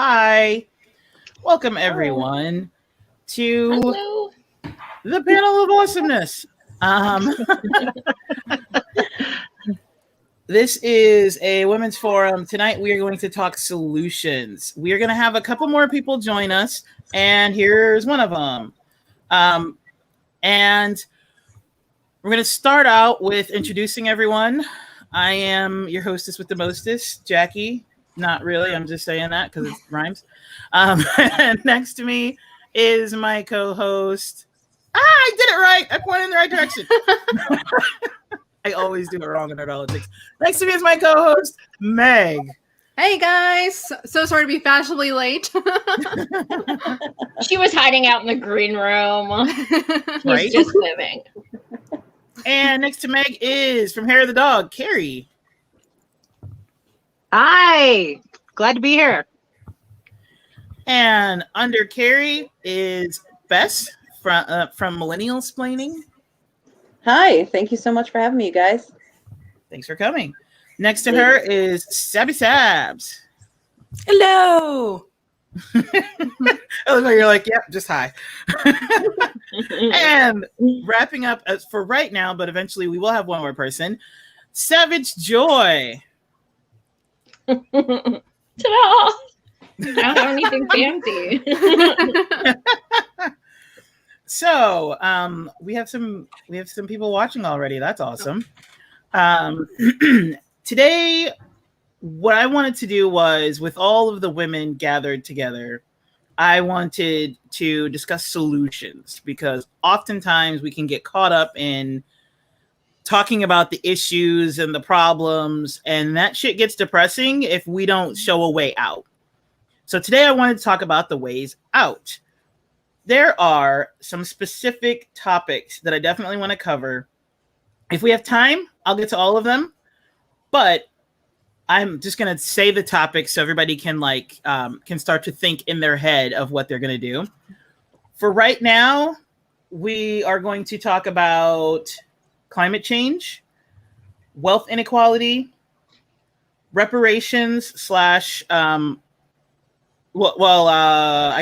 Hi. Welcome, everyone, to Hello. the panel of awesomeness. This is a women's forum. Tonight, we are going to talk solutions. We are going to have a couple more people join us, and here's one of them. And we're going to start out with introducing everyone. I am your hostess with the mostest, Jackie. Not really. I'm just saying that because it rhymes. And next to me is my co-host. I did it right. I pointed in the right direction. I always do it wrong in our politics. Next to me is my co-host, Meg. Hey guys, so sorry to be fashionably late. She was hiding out in the green room. Right? She's just living. And next to Meg is from Hair of the Dog, Carrie. Hi, glad to be here. And under Carrie is Bess from Millennial Splaining. Hi, thank you so much for having me, you guys. Thanks for coming. Next to her is Sabby Sabs. Hello. I look like you're like, yep, just hi. And wrapping up as for right now, but eventually we will have one more person, Savage Joy. Ta-da! I don't have anything fancy. So we have some people watching already. That's awesome. Today, what I wanted to do was, with all of the women gathered together, I wanted to discuss solutions, because oftentimes we can get caught up in talking about the issues and the problems, and that shit gets depressing if we don't show a way out. So today I wanted to talk about the ways out. There are some specific topics that I definitely want to cover. If we have time, I'll get to all of them, but I'm just going to say the topics so everybody can can start to think in their head of what they're going to do. For right now, we are going to talk about climate change, wealth inequality, reparations / I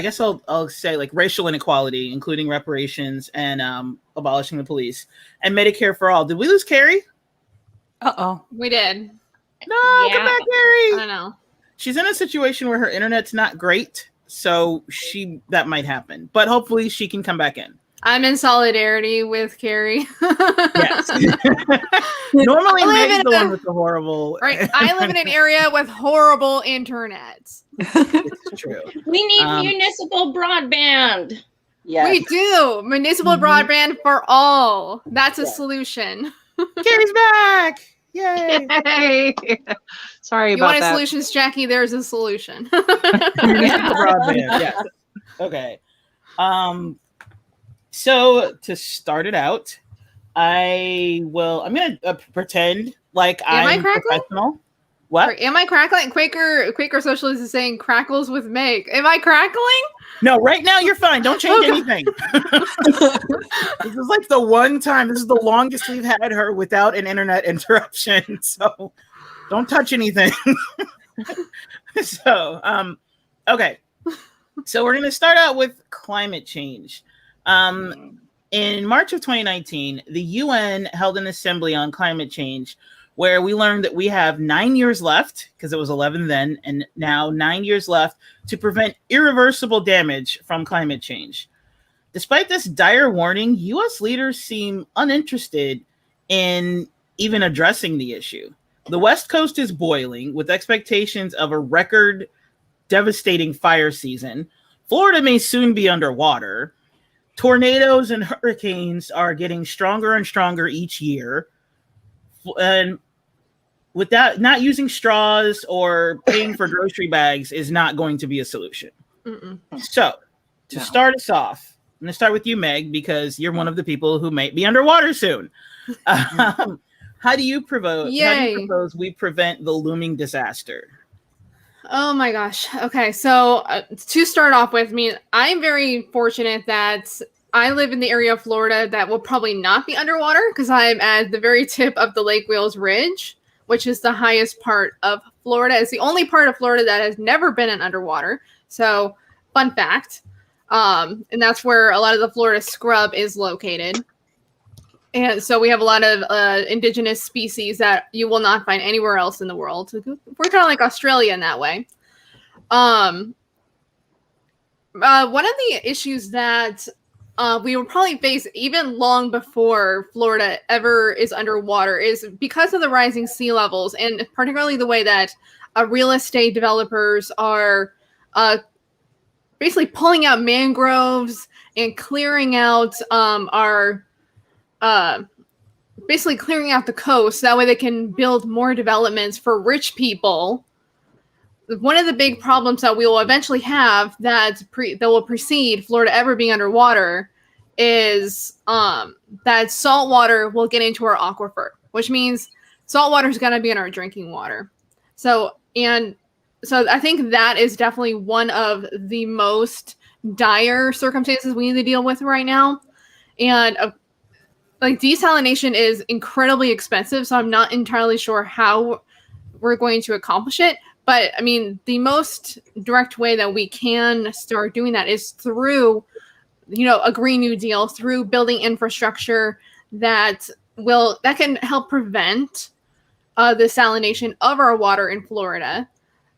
guess I'll say like racial inequality, including reparations and abolishing the police, and Medicare for all. Did we lose Carrie? Uh-oh. We did. No, Yeah. come back, Carrie. I don't know. She's in a situation where her internet's not great, so that might happen. But hopefully she can come back in. I'm in solidarity with Carrie. Yes. Normally Meg's the one with the horrible. Right. I live in an area with horrible internet. It's true. We need municipal broadband. Yes. We do. Municipal broadband for all. That's a solution. Carrie's back. Yay. Hey, sorry You about want that. solutions, Jackie? There's a solution. Municipal broadband. Yes. Okay. So to start it out, I'm going to pretend like I'm professional. What? Am I crackling? Quaker Socialist is saying crackles with Meg. Am I crackling? No, right now you're fine. Don't change anything. This is like the one time. This is the longest we've had her without an internet interruption. So don't touch anything. So, okay. So we're going to start out with climate change. In March of 2019, the UN held an assembly on climate change where we learned that we have 9 years left, because it was 11 then, and now 9 years left to prevent irreversible damage from climate change. Despite this dire warning, US leaders seem uninterested in even addressing the issue. The West Coast is boiling with expectations of a record devastating fire season. Florida may soon be underwater. Tornadoes and hurricanes are getting stronger and stronger each year. And with that, not using straws or paying for grocery bags is not going to be a solution. So, to start us off, I'm going to start with you, Meg, because you're one of the people who might be underwater soon. How do you propose we prevent the looming disaster? Oh my gosh. Okay, so to start off with, I'm very fortunate that I live in the area of Florida that will probably not be underwater because I'm at the very tip of the Lake Wales Ridge, which is the highest part of Florida. It's the only part of Florida that has never been in underwater. So, fun fact. And that's where a lot of the Florida scrub is located. And so we have a lot of indigenous species that you will not find anywhere else in the world. We're kind of like Australia in that way. One of the issues that we will probably face even long before Florida ever is underwater is because of the rising sea levels, and particularly the way that real estate developers are basically pulling out mangroves and clearing out basically clearing out the coast. That way they can build more developments for rich people. One of the big problems that we will eventually have that will precede Florida ever being underwater is that salt water will get into our aquifer, which means salt water is going to be in our drinking water. So I think that is definitely one of the most dire circumstances we need to deal with right now. And like desalination is incredibly expensive, so I'm not entirely sure how we're going to accomplish it. But I mean, the most direct way that we can start doing that is through, a Green New Deal, through building infrastructure that can help prevent the desalination of our water in Florida,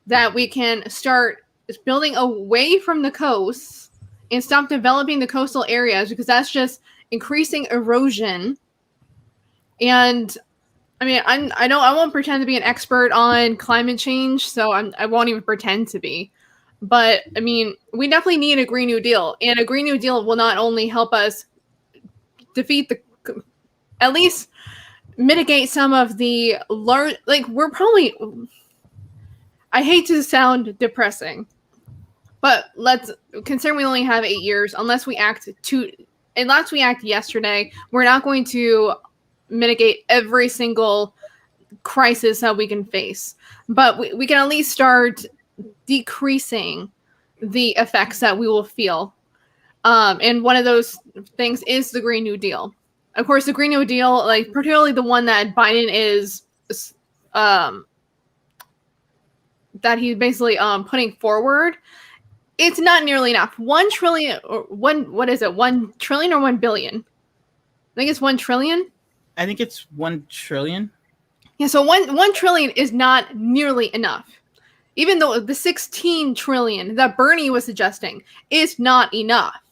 that we can start building away from the coast and stop developing the coastal areas, because that's just increasing erosion. And I mean, I won't pretend to be an expert on climate change, so I won't even pretend to be. But I mean, we definitely need a Green New Deal, and a Green New Deal will not only help us at least mitigate some of the large, I hate to sound depressing, but consider we only have 8 years. Unless we act yesterday, we're not going to mitigate every single crisis that we can face. But we can at least start decreasing the effects that we will feel. And one of those things is the Green New Deal. Of course, the Green New Deal, particularly the one that Biden is that he's basically putting forward, it's not nearly enough. 1 trillion or 1 trillion or 1 billion? I think it's 1 trillion. I think it's 1 trillion. Yeah, so 1 trillion is not nearly enough. Even though the 16 trillion that Bernie was suggesting is not enough.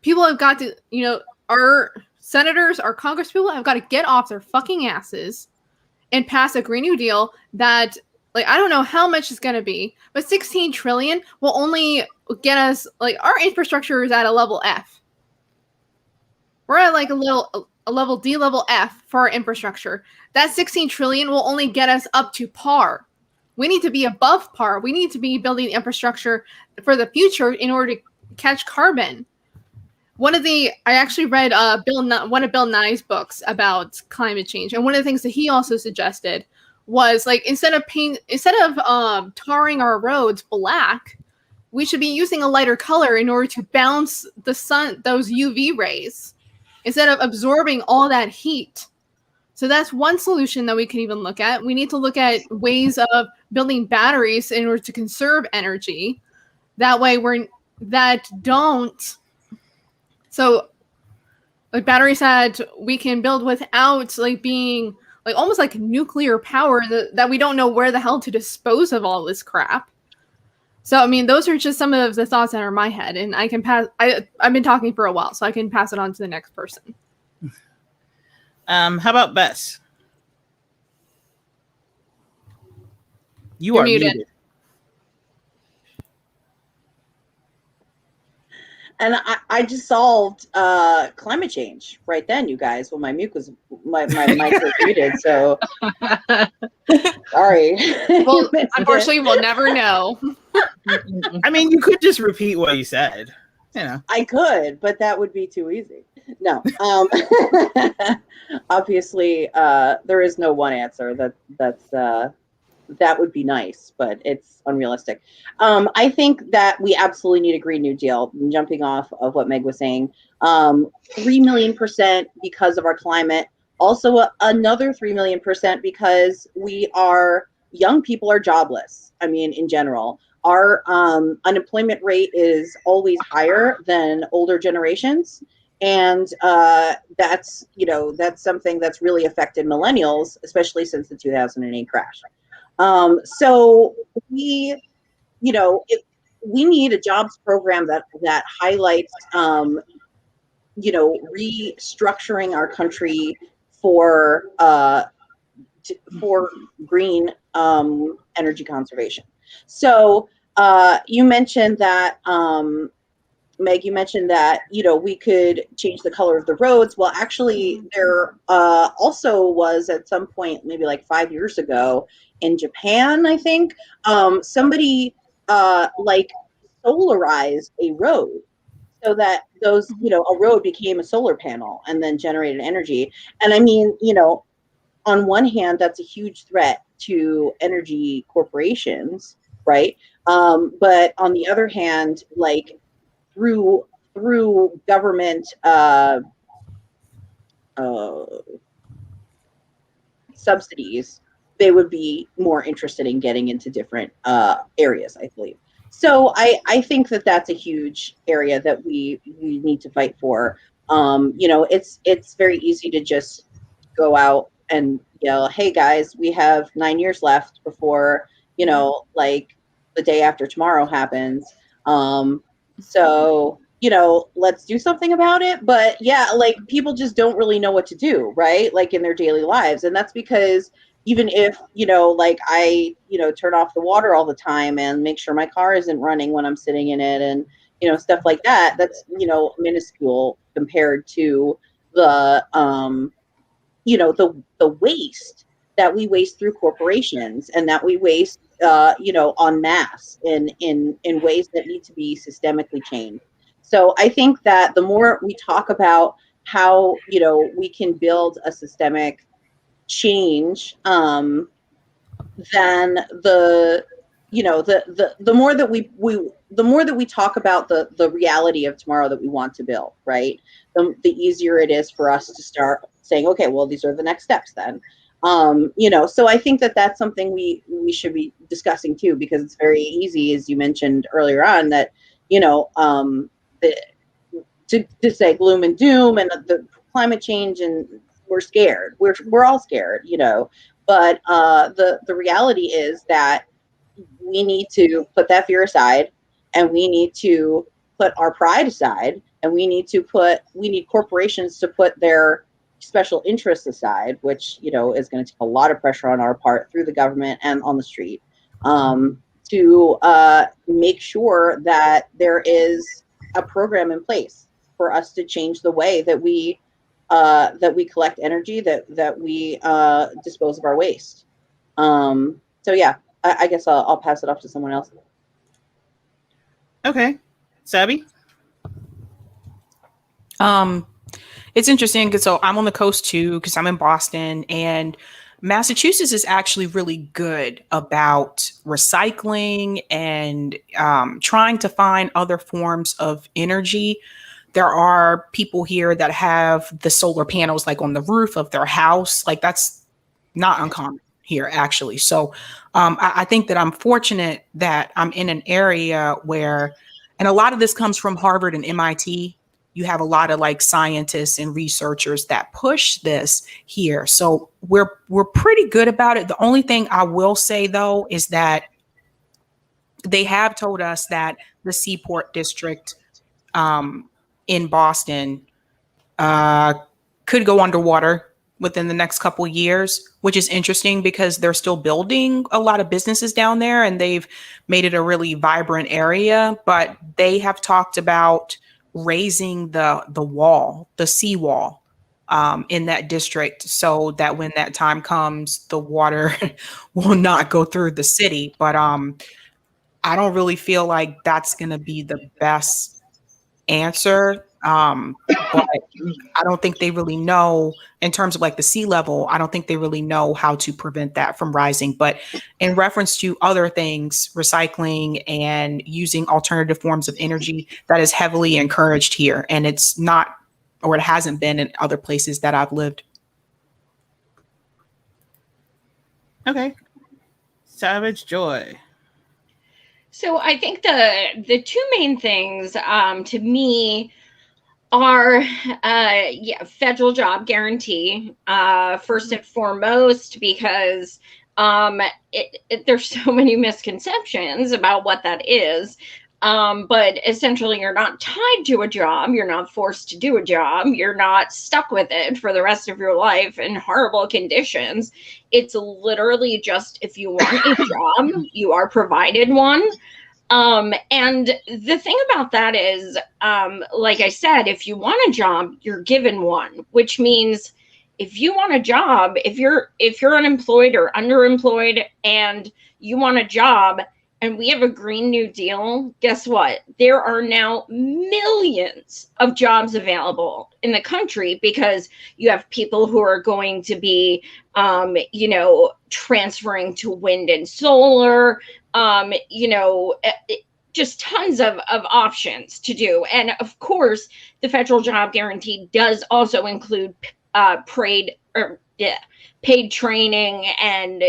People have got to, our senators, our congresspeople have got to get off their fucking asses and pass a Green New Deal that, I don't know how much it's going to be, but 16 trillion will only get us, our infrastructure is at a level F. We're at a level D, level F for our infrastructure. That 16 trillion will only get us up to par. We need to be above par. We need to be building infrastructure for the future in order to catch carbon. I actually read one of Bill Nye's books about climate change, and one of the things that he also suggested was instead of tarring our roads black, we should be using a lighter color in order to bounce the sun, those UV rays, instead of absorbing all that heat. So that's one solution that we can even look at. We need to look at ways of building batteries in order to conserve energy. That way so batteries that we can build without being almost like nuclear power that we don't know where the hell to dispose of all this crap. So, I mean, those are just some of the thoughts that are in my head, and I can pass. I've been talking for a while, so I can pass it on to the next person. How about Bess? You're are muted. And I just solved climate change right then, you guys. Well, my mic was muted, so sorry. Well, unfortunately, we'll never know. I mean, you could just repeat what you said. I could, but that would be too easy. No. Obviously, there is no one answer. That would be nice, but it's unrealistic. I think that we absolutely need a Green New Deal. Jumping off of what Meg was saying, 3 million% because of our climate. Also, another 3 million % because young people are jobless. I mean, in general, our unemployment rate is always higher than older generations. And that's something that's really affected millennials, especially since the 2008 crash. So we need a jobs program that highlights restructuring our country for green energy conservation. So you mentioned that, Meg, we could change the color of the roads. Well, actually, there also was at some point, maybe like 5 years ago, in Japan, I think, somebody solarized a road so that a road became a solar panel and then generated energy. And I mean, on one hand, that's a huge threat to energy corporations, right? But on the other hand, like through government subsidies, they would be more interested in getting into different areas, I believe. So I think that that's a huge area that we need to fight for. It's very easy to just go out and yell, "Hey guys, we have 9 years left before like the day after tomorrow happens. So let's do something about it." But yeah, like people just don't really know what to do, right? Like in their daily lives, and that's because even if like I turn off the water all the time and make sure my car isn't running when I'm sitting in it, and stuff like that, that's minuscule compared to the the waste that we waste through corporations, and that we waste en masse in ways that need to be systemically changed. So I think that the more we talk about how we can build a systemic change, then the more that we talk about the reality of tomorrow that we want to build, right? The easier it is for us to start saying, okay, well, these are the next steps then. So I think that that's something we should be discussing too, because it's very easy, as you mentioned earlier on, that to say gloom and doom and the climate change, and we're scared. We're all scared, but the reality is that we need to put that fear aside, and we need to put our pride aside, and we need corporations to put their special interests aside, which is going to take a lot of pressure on our part through the government and on the street, to make sure that there is a program in place for us to change the way that we collect energy, that we dispose of our waste. So yeah, I guess I'll pass it off to someone else. Okay, Sabby. It's interesting because so I'm on the coast too, because I'm in Boston, and Massachusetts is actually really good about recycling and trying to find other forms of energy. There are people here that have the solar panels like on the roof of their house. Like that's not uncommon here, actually. So I think that I'm fortunate that I'm in an area where, and a lot of this comes from Harvard and MIT. You have a lot of like scientists and researchers that push this here. So we're pretty good about it. The only thing I will say though is that they have told us that the Seaport District in Boston could go underwater within the next couple of years, which is interesting because they're still building a lot of businesses down there and they've made it a really vibrant area. But they have talked about raising the wall, the seawall in that district, so that when that time comes, the water will not go through the city. But I don't really feel like that's going to be the best answer. But I don't think they really know in terms of like the sea level. I don't think they really know how to prevent that from rising. But in reference to other things, recycling and using alternative forms of energy, that is heavily encouraged here. And it's not, or it hasn't been in other places that I've lived. Okay. Savage Joy. So I think the two main things to me are federal job guarantee first and foremost, because there's so many misconceptions about what that is. But essentially, you're not tied to a job. You're not forced to do a job. You're not stuck with it for the rest of your life in horrible conditions. It's literally just, if you want a job, you are provided one. And the thing about that is, like I said, if you want a job, you're given one, which means if you want a job, if you're unemployed or underemployed and you want a job and we have a Green New Deal, guess what? There are now millions of jobs available in the country because you have people who are going to be, transferring to wind and solar, just tons of options to do. And of course, the federal job guarantee does also include paid training and,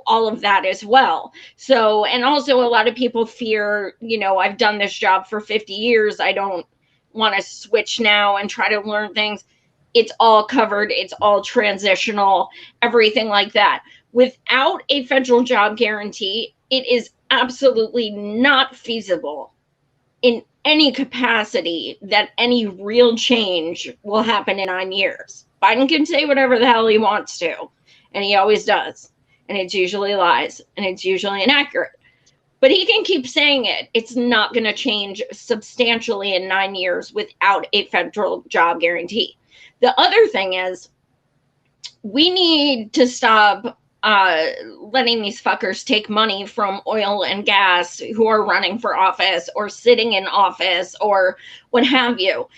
all of that as well. So, and also a lot of people fear, I've done this job for 50 years. I don't want to switch now and try to learn things. It's all covered. It's all transitional, everything like that. Without a federal job guarantee, it is absolutely not feasible in any capacity that any real change will happen in 9 years. Biden can say whatever the hell he wants to, and he always does. And it's usually lies, and it's usually inaccurate. But he can keep saying it. It's not going to change substantially in 9 years without a federal job guarantee. The other thing is, we need to stop letting these fuckers take money from oil and gas who are running for office or sitting in office or what have you.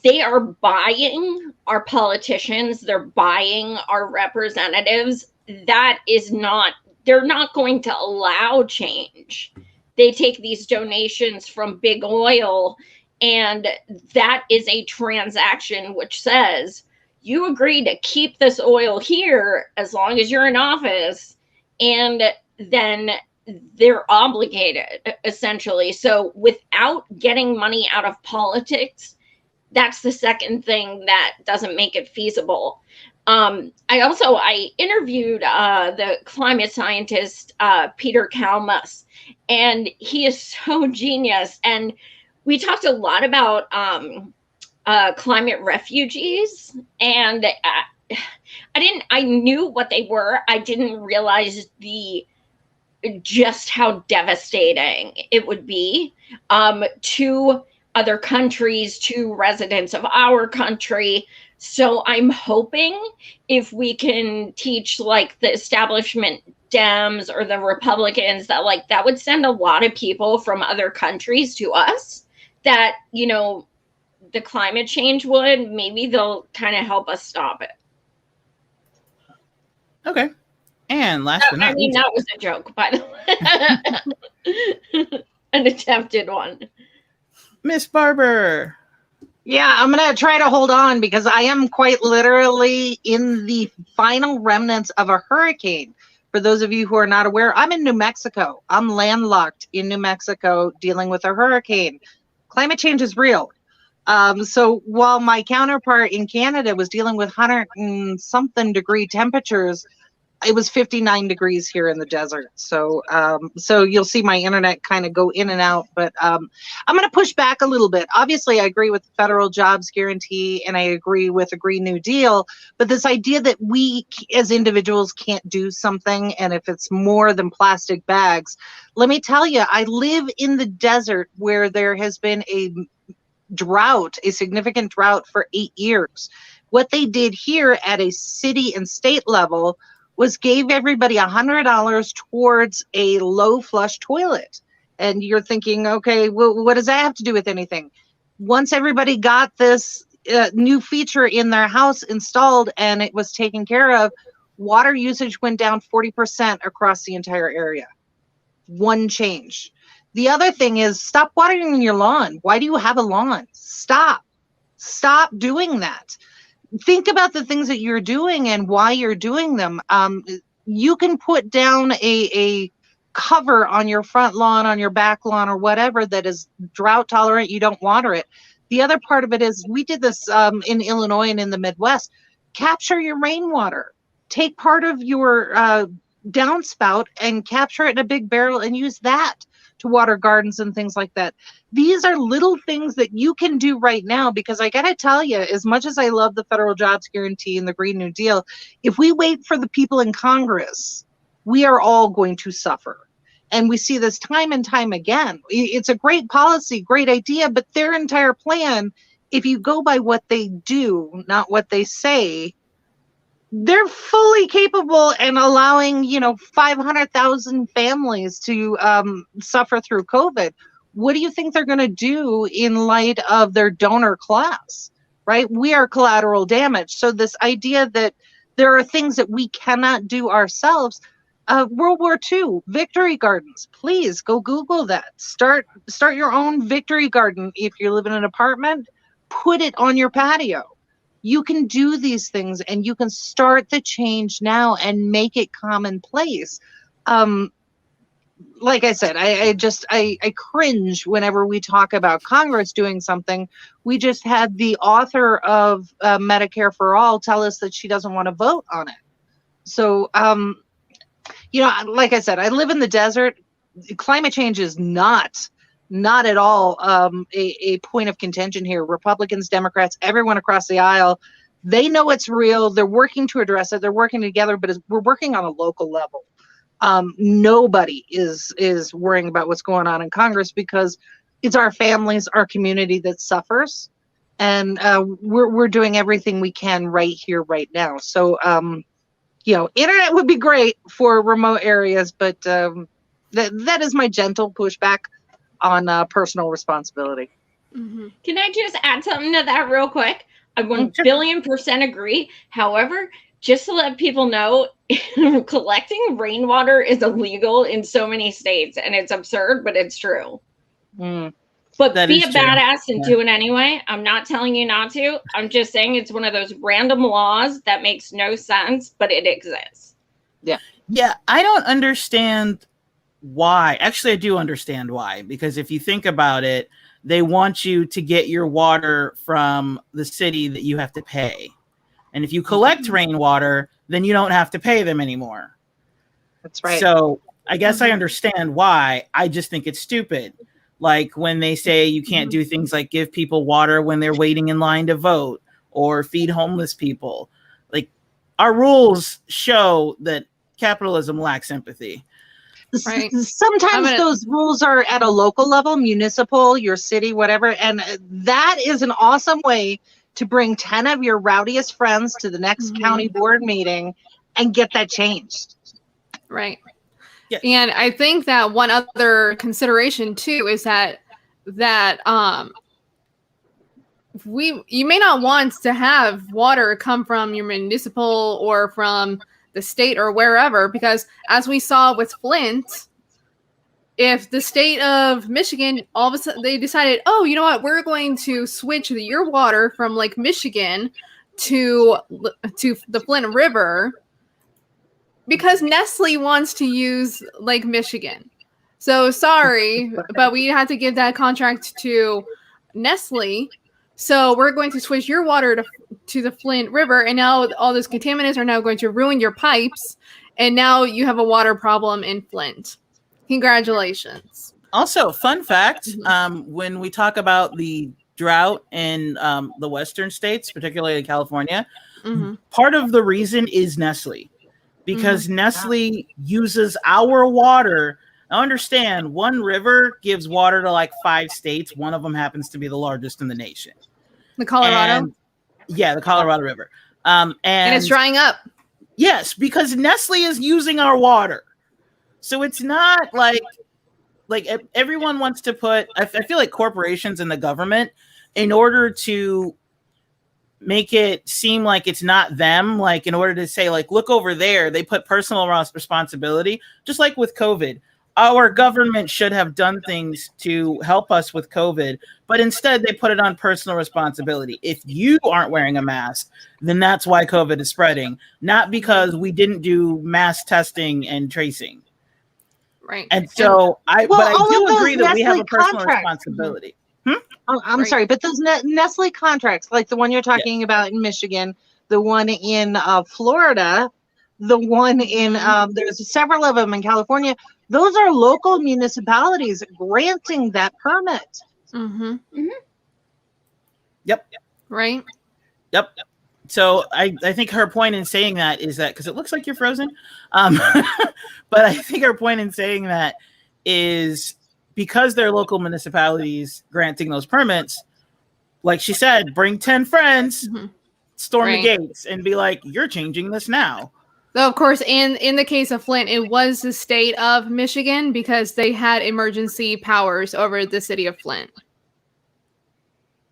They are buying our politicians. They're buying our representatives. They're not going to allow change. They take these donations from big oil, and that is a transaction which says, you agree to keep this oil here as long as you're in office, and then they're obligated, essentially. So without getting money out of politics, that's the second thing that doesn't make it feasible. I interviewed the climate scientist, Peter Kalmus, and he is so genius. And we talked a lot about climate refugees, and I knew what they were. I didn't realize just how devastating it would be to other countries, to residents of our country. So I'm hoping if we can teach like the establishment Dems or the Republicans that would send a lot of people from other countries to us, that, the climate change would, maybe they'll kind of help us stop it. Okay. And last but not least, that was a joke, by the way. An attempted one. Miss Barber. Yeah, I'm going to try to hold on because I am quite literally in the final remnants of a hurricane. For those of you who are not aware, I'm in New Mexico. I'm landlocked in New Mexico dealing with a hurricane. Climate change is real. So while my counterpart in Canada was dealing with 100 and something degree temperatures, it was 59 degrees here in the desert. So you'll see my internet kind of go in and out, but I'm going to push back a little bit. Obviously, I agree with the federal jobs guarantee and I agree with a Green New Deal, but this idea that we as individuals can't do something, and if it's more than plastic bags, let me tell you, I live in the desert where there has been a significant drought for 8 years. What they did here at a city and state level was gave everybody $100 towards a low flush toilet. And you're thinking, okay, well, what does that have to do with anything? Once everybody got this new feature in their house installed and it was taken care of, water usage went down 40% across the entire area. One change. The other thing is, stop watering your lawn. Why do you have a lawn? Stop doing that. Think about the things that you're doing and why you're doing them. you can put down a cover on your front lawn, on your back lawn, or whatever that is drought tolerant. You don't water it. The other part of it is we did this in Illinois and in the Midwest. Capture your rainwater. Take part of your downspout and capture it in a big barrel and use that to water gardens and things like that. These are little things that you can do right now, because I got to tell you, as much as I love the federal jobs guarantee and the Green New Deal, if we wait for the people in Congress, we are all going to suffer. And we see this time and time again. It's a great policy, great idea, but their entire plan, if you go by what they do, not what they say, they're fully capable and allowing, 500,000 families to suffer through COVID. What do you think they're going to do in light of their donor class, right? We are collateral damage. So this idea that there are things that we cannot do ourselves, World War II, victory gardens, please go Google that. Start your own victory garden. If you live in an apartment, put it on your patio. You can do these things and you can start the change now and make it commonplace. Like I said, I cringe whenever we talk about Congress doing something. We just had the author of Medicare for All tell us that she doesn't want to vote on it. So, like I said, I live in the desert. Climate change is not at all a point of contention here. Republicans, Democrats, everyone across the aisle, they know it's real. They're working to address it. They're working together, but we're working on a local level. Nobody is worrying about what's going on in Congress, because it's our families, our community that suffers. And we're doing everything we can right here, right now. So, internet would be great for remote areas, but that is my gentle pushback on personal responsibility. Mm-hmm. Can I just add something to that real quick? I 1,000,000,000% agree. However, just to let people know, collecting rainwater is illegal in so many states, and it's absurd, but it's true. But That be is a true. badass and do it anyway. I'm not telling you not to. I'm just saying it's one of those random laws that makes no sense, but it exists. Yeah, I don't understand why. Actually, I do understand why, because if you think about it, they want you to get your water from the city that you have to pay. And if you collect rainwater, then you don't have to pay them anymore. That's right. So I guess I understand why. I just think it's stupid. Like when they say you can't do things like give people water when they're waiting in line to vote or feed homeless people. Like, our rules show that capitalism lacks empathy. Right. Sometimes those rules are at a local level, municipal, your city, whatever. And that is an awesome way to bring 10 of your rowdiest friends to the next county board meeting and get that changed. Right. Yes. And I think that one other consideration too is that you may not want to have water come from your municipal or from the state or wherever, because as we saw with Flint, if the state of Michigan, all of a sudden they decided, oh, you know what, we're going to switch your water from Lake Michigan to the Flint River because Nestle wants to use Lake Michigan. So sorry, but we had to give that contract to Nestle. So we're going to switch your water to the Flint River, and now all those contaminants are now going to ruin your pipes, and now you have a water problem in Flint. Congratulations. Also, fun fact, when we talk about the drought in the western states, particularly California, part of the reason is Nestle, because Nestle uses our water. I understand one river gives water to like 5 states. One of them happens to be the largest in the nation. The Colorado? The Colorado River. And it's drying up. Yes, because Nestle is using our water. So it's not like everyone wants to put, I feel like corporations and the government, in order to make it seem like it's not them, like in order to say, like, look over there, they put personal responsibility, just like with COVID. our government should have done things to help us with COVID, but instead they put it on personal responsibility. If you aren't wearing a mask, then that's why COVID is spreading, not because we didn't do mass testing and tracing. Right. And so I all do of those agree that we have a Nestle personal contracts. responsibility. I'm Right. sorry, but those Nestle contracts, like the one you're talking about in Michigan, the one in Florida, the one in there's several of them in California. Those are local municipalities granting that permit. Mm-hmm. Yep. Right. Yep. So I think her point in saying that is that, because it looks like you're frozen, but I think her point in saying that is because they're local municipalities granting those permits, like she said, bring 10 friends, storm the gates, and be like, you're changing this now. Though, of course, in the case of Flint, it was the state of Michigan because they had emergency powers over the city of Flint.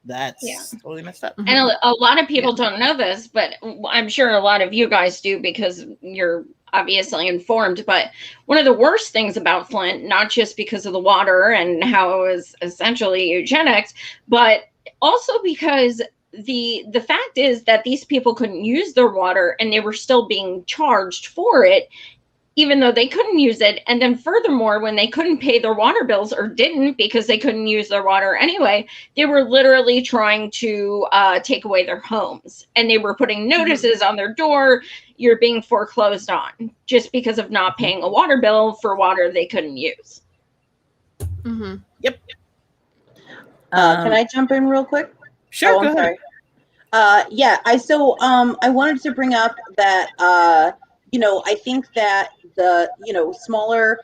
That's totally messed up. And a lot of people don't know this, but I'm sure a lot of you guys do because you're obviously informed. But one of the worst things about Flint, not just because of the water and how it was essentially eugenics, but also because the fact is that these people couldn't use their water and they were still being charged for it, even though they couldn't use it. And then furthermore, when they couldn't pay their water bills or didn't because they couldn't use their water anyway, they were literally trying to take away their homes. And they were putting notices on their door, you're being foreclosed on, just because of not paying a water bill for water they couldn't use. Yep. Can I jump in real quick? Sure, Oh, go I'm ahead. sorry. I wanted to bring up that I think that the smaller.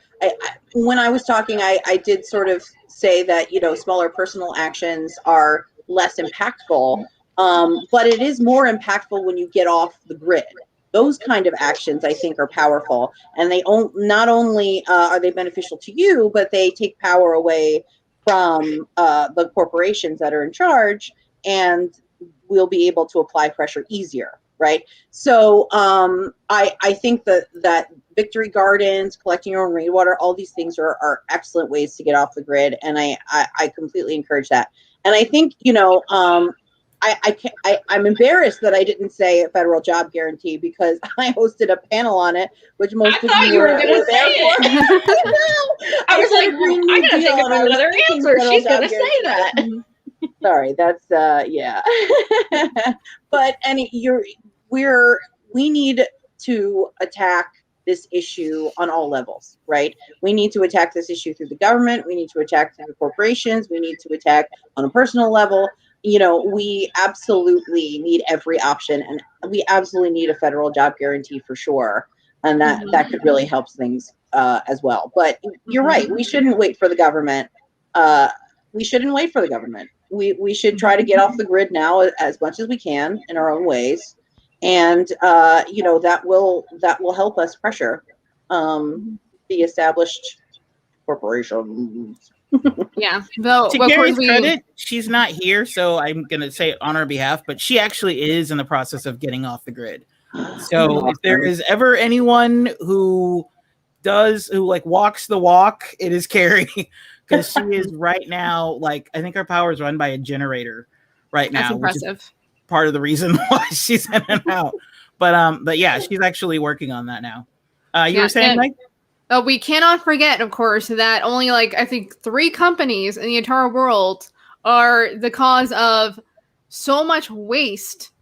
When I was talking, I did sort of say that smaller personal actions are less impactful, but it is more impactful when you get off the grid. Those kind of actions, I think, are powerful, and they not only are they beneficial to you, but they take power away from the corporations that are in charge, and we'll be able to apply pressure easier, right? So I think that victory gardens, collecting your own rainwater, all these things are excellent ways to get off the grid, and I completely encourage that. And I think I'm embarrassed that I didn't say a federal job guarantee because I hosted a panel on it, which most of you were going to say it. I was like, I'm going to think of another answer. She's going to say that. Sorry, that's yeah. But we need to attack this issue on all levels, right? We need to attack this issue through the government. We need to attack through the corporations. We need to attack on a personal level. We absolutely need every option, and we absolutely need a federal job guarantee for sure. And that could really help things as well. But you're right. We shouldn't wait for the government. We should try to get off the grid now as much as we can in our own ways, and that will help us pressure the established corporations. Yeah. Though, To Gary's credit, she's not here, so I'm going to say it on her behalf, but she actually is in the process of getting off the grid. So if there is ever anyone who walks the walk, it is Carrie, because she is right now, I think her power is run by a generator right now. That's impressive. Which is part of the reason why she's in and out. But yeah, she's actually working on that now. You were saying, Mike? We cannot forget, of course, that only I think 3 companies in the entire world are the cause of so much waste.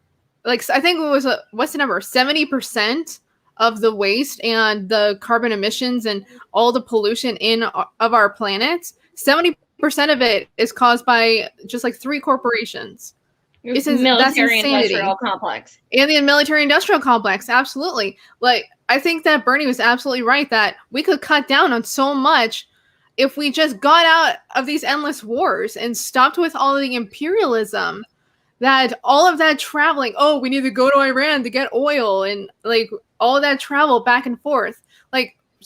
I think it was what's the number? 70% of the waste and the carbon emissions and all the pollution of our planet. 70% of it is caused by just 3 corporations. Military industrial complex. And the military industrial complex, absolutely. I think that Bernie was absolutely right that we could cut down on so much if we just got out of these endless wars and stopped with all the imperialism, that all of that traveling, we need to go to Iran to get oil, and all that travel back and forth.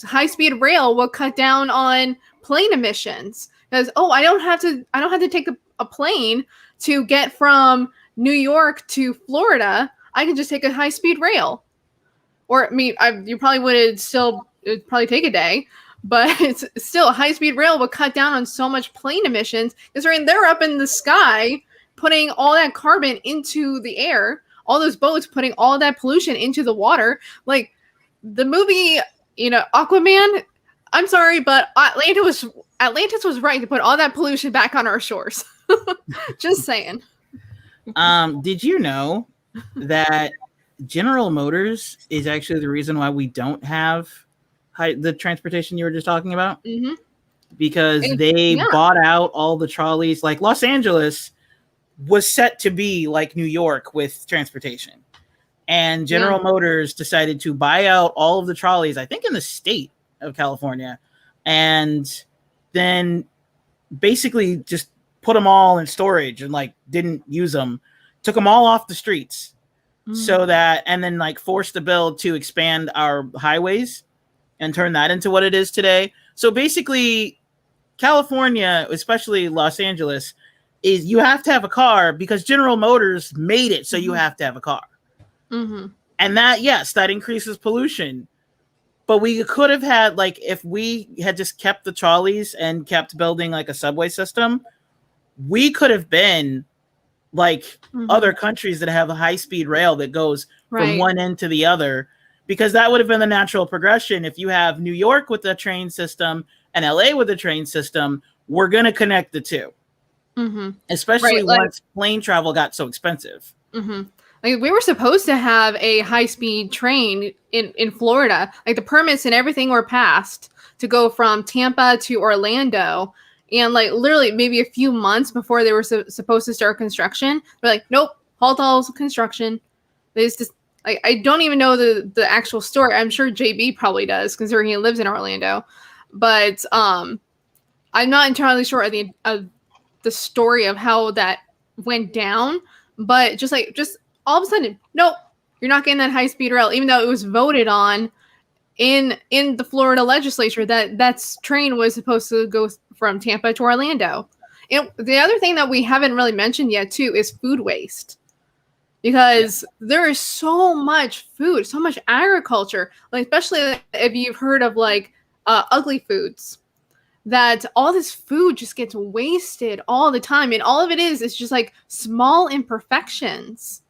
High-speed rail will cut down on plane emissions because I don't have to take a plane to get from New York to Florida. I can just take a high-speed rail. Or you probably it'd probably take a day, But it's still, high-speed rail would cut down on so much plane emissions because they're up in the sky putting all that carbon into the air, all those boats putting all that pollution into the water. Like the movie, Aquaman, I'm sorry, but Atlantis was right to put all that pollution back on our shores. Just saying. Did you know that General Motors is actually the reason why we don't have the transportation you were just talking about? Mm-hmm. Because they bought out all the trolleys. Like Los Angeles was set to be like New York with transportation. And General Motors decided to buy out all of the trolleys, I think in the state of California, and then basically just put them all in storage and like didn't use them, took them all off the streets so that, and then like forced the bill to expand our highways and turn that into what it is today. So basically California, especially Los Angeles, is you have to have a car because General Motors made it so you have to have a car. Mm-hmm. And that, yes, that increases pollution. But we could have had, like, if we had just kept the trolleys and kept building like a subway system, we could have been like other countries that have a high-speed rail that goes from one end to the other, because that would have been the natural progression. If you have New York with a train system and LA with a train system, we're going to connect the two. Especially once plane travel got so expensive. Like we were supposed to have a high-speed train in Florida. Like the permits and everything were passed to go from Tampa to Orlando. And like literally maybe a few months before they were supposed to start construction, they're like, nope, halt all construction. There's just I don't even know the actual story. I'm sure JB probably does, considering he lives in Orlando. But I'm not entirely sure of the story of how that went down. But just all of a sudden, nope, you're not getting that high-speed rail, even though it was voted on in the Florida legislature that train was supposed to go from Tampa to Orlando. And the other thing that we haven't really mentioned yet too is food waste, because there is so much food, so much agriculture, like especially if you've heard of like ugly foods, that all this food just gets wasted all the time, and all of it is just like small imperfections,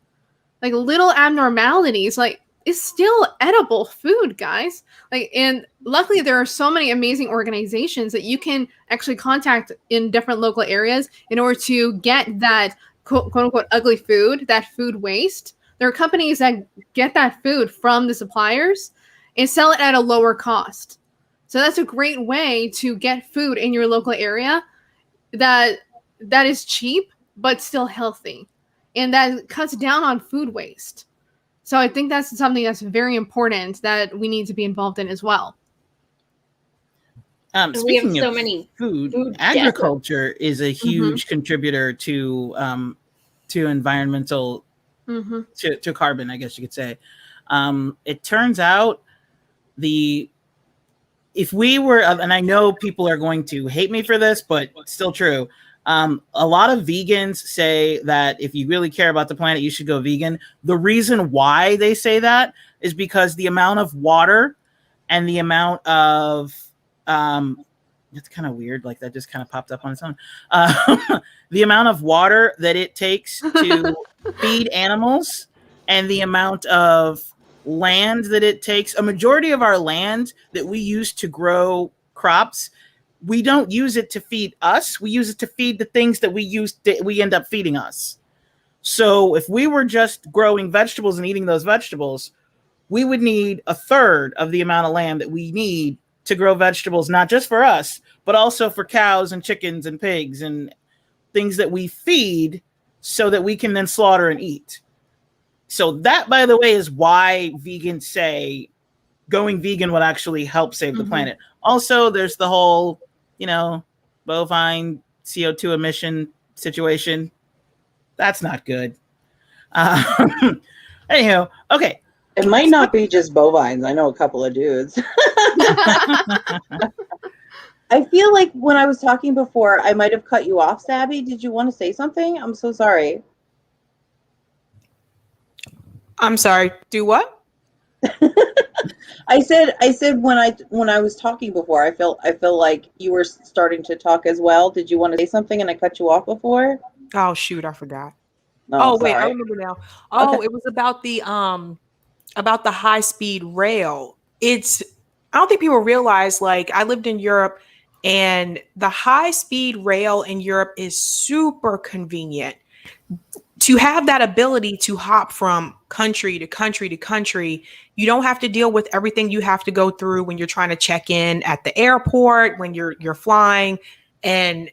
like little abnormalities. Like it's still edible food, guys. Like, and luckily there are so many amazing organizations that you can actually contact in different local areas in order to get that quote unquote ugly food, that food waste. There are companies that get that food from the suppliers and sell it at a lower cost. So that's a great way to get food in your local area that is cheap but still healthy, and that cuts down on food waste. So I think that's something that's very important that we need to be involved in as well. Speaking we have so of many food, agriculture is a huge contributor to environmental to carbon, I guess you could say. It turns out if we were, and I know people are going to hate me for this, but it's still true. A lot of vegans say that if you really care about the planet, you should go vegan. The reason why they say that is because the amount of water and the amount of, it's kind of weird. Like that just kind of popped up on its own. The amount of water that it takes to feed animals and the amount of land that it takes. A majority of our land that we use to grow crops, we don't use it to feed us. We use it to feed the things that we end up feeding us. So if we were just growing vegetables and eating those vegetables, we would need a third of the amount of land that we need to grow vegetables, not just for us, but also for cows and chickens and pigs and things that we feed so that we can then slaughter and eat. So that, by the way, is why vegans say going vegan would actually help save the planet. Also, there's the whole, bovine CO2 emission situation. That's not good. Anyhow, okay. It might not be just bovines. I know a couple of dudes. I feel like when I was talking before, I might have cut you off, Sabby. Did you want to say something? I'm so sorry. I'm sorry. Do what? I said when I was talking before, I feel like you were starting to talk as well. Did you want to say something and I cut you off before? Oh shoot, I forgot. No, Oh wait, I sorry. remember now. Oh, Okay. it was about the high speed rail. I don't think people realize, like, I lived in Europe and the high speed rail in Europe is super convenient. To have that ability to hop from country to country to country, you don't have to deal with everything you have to go through when you're trying to check in at the airport, when you're flying. And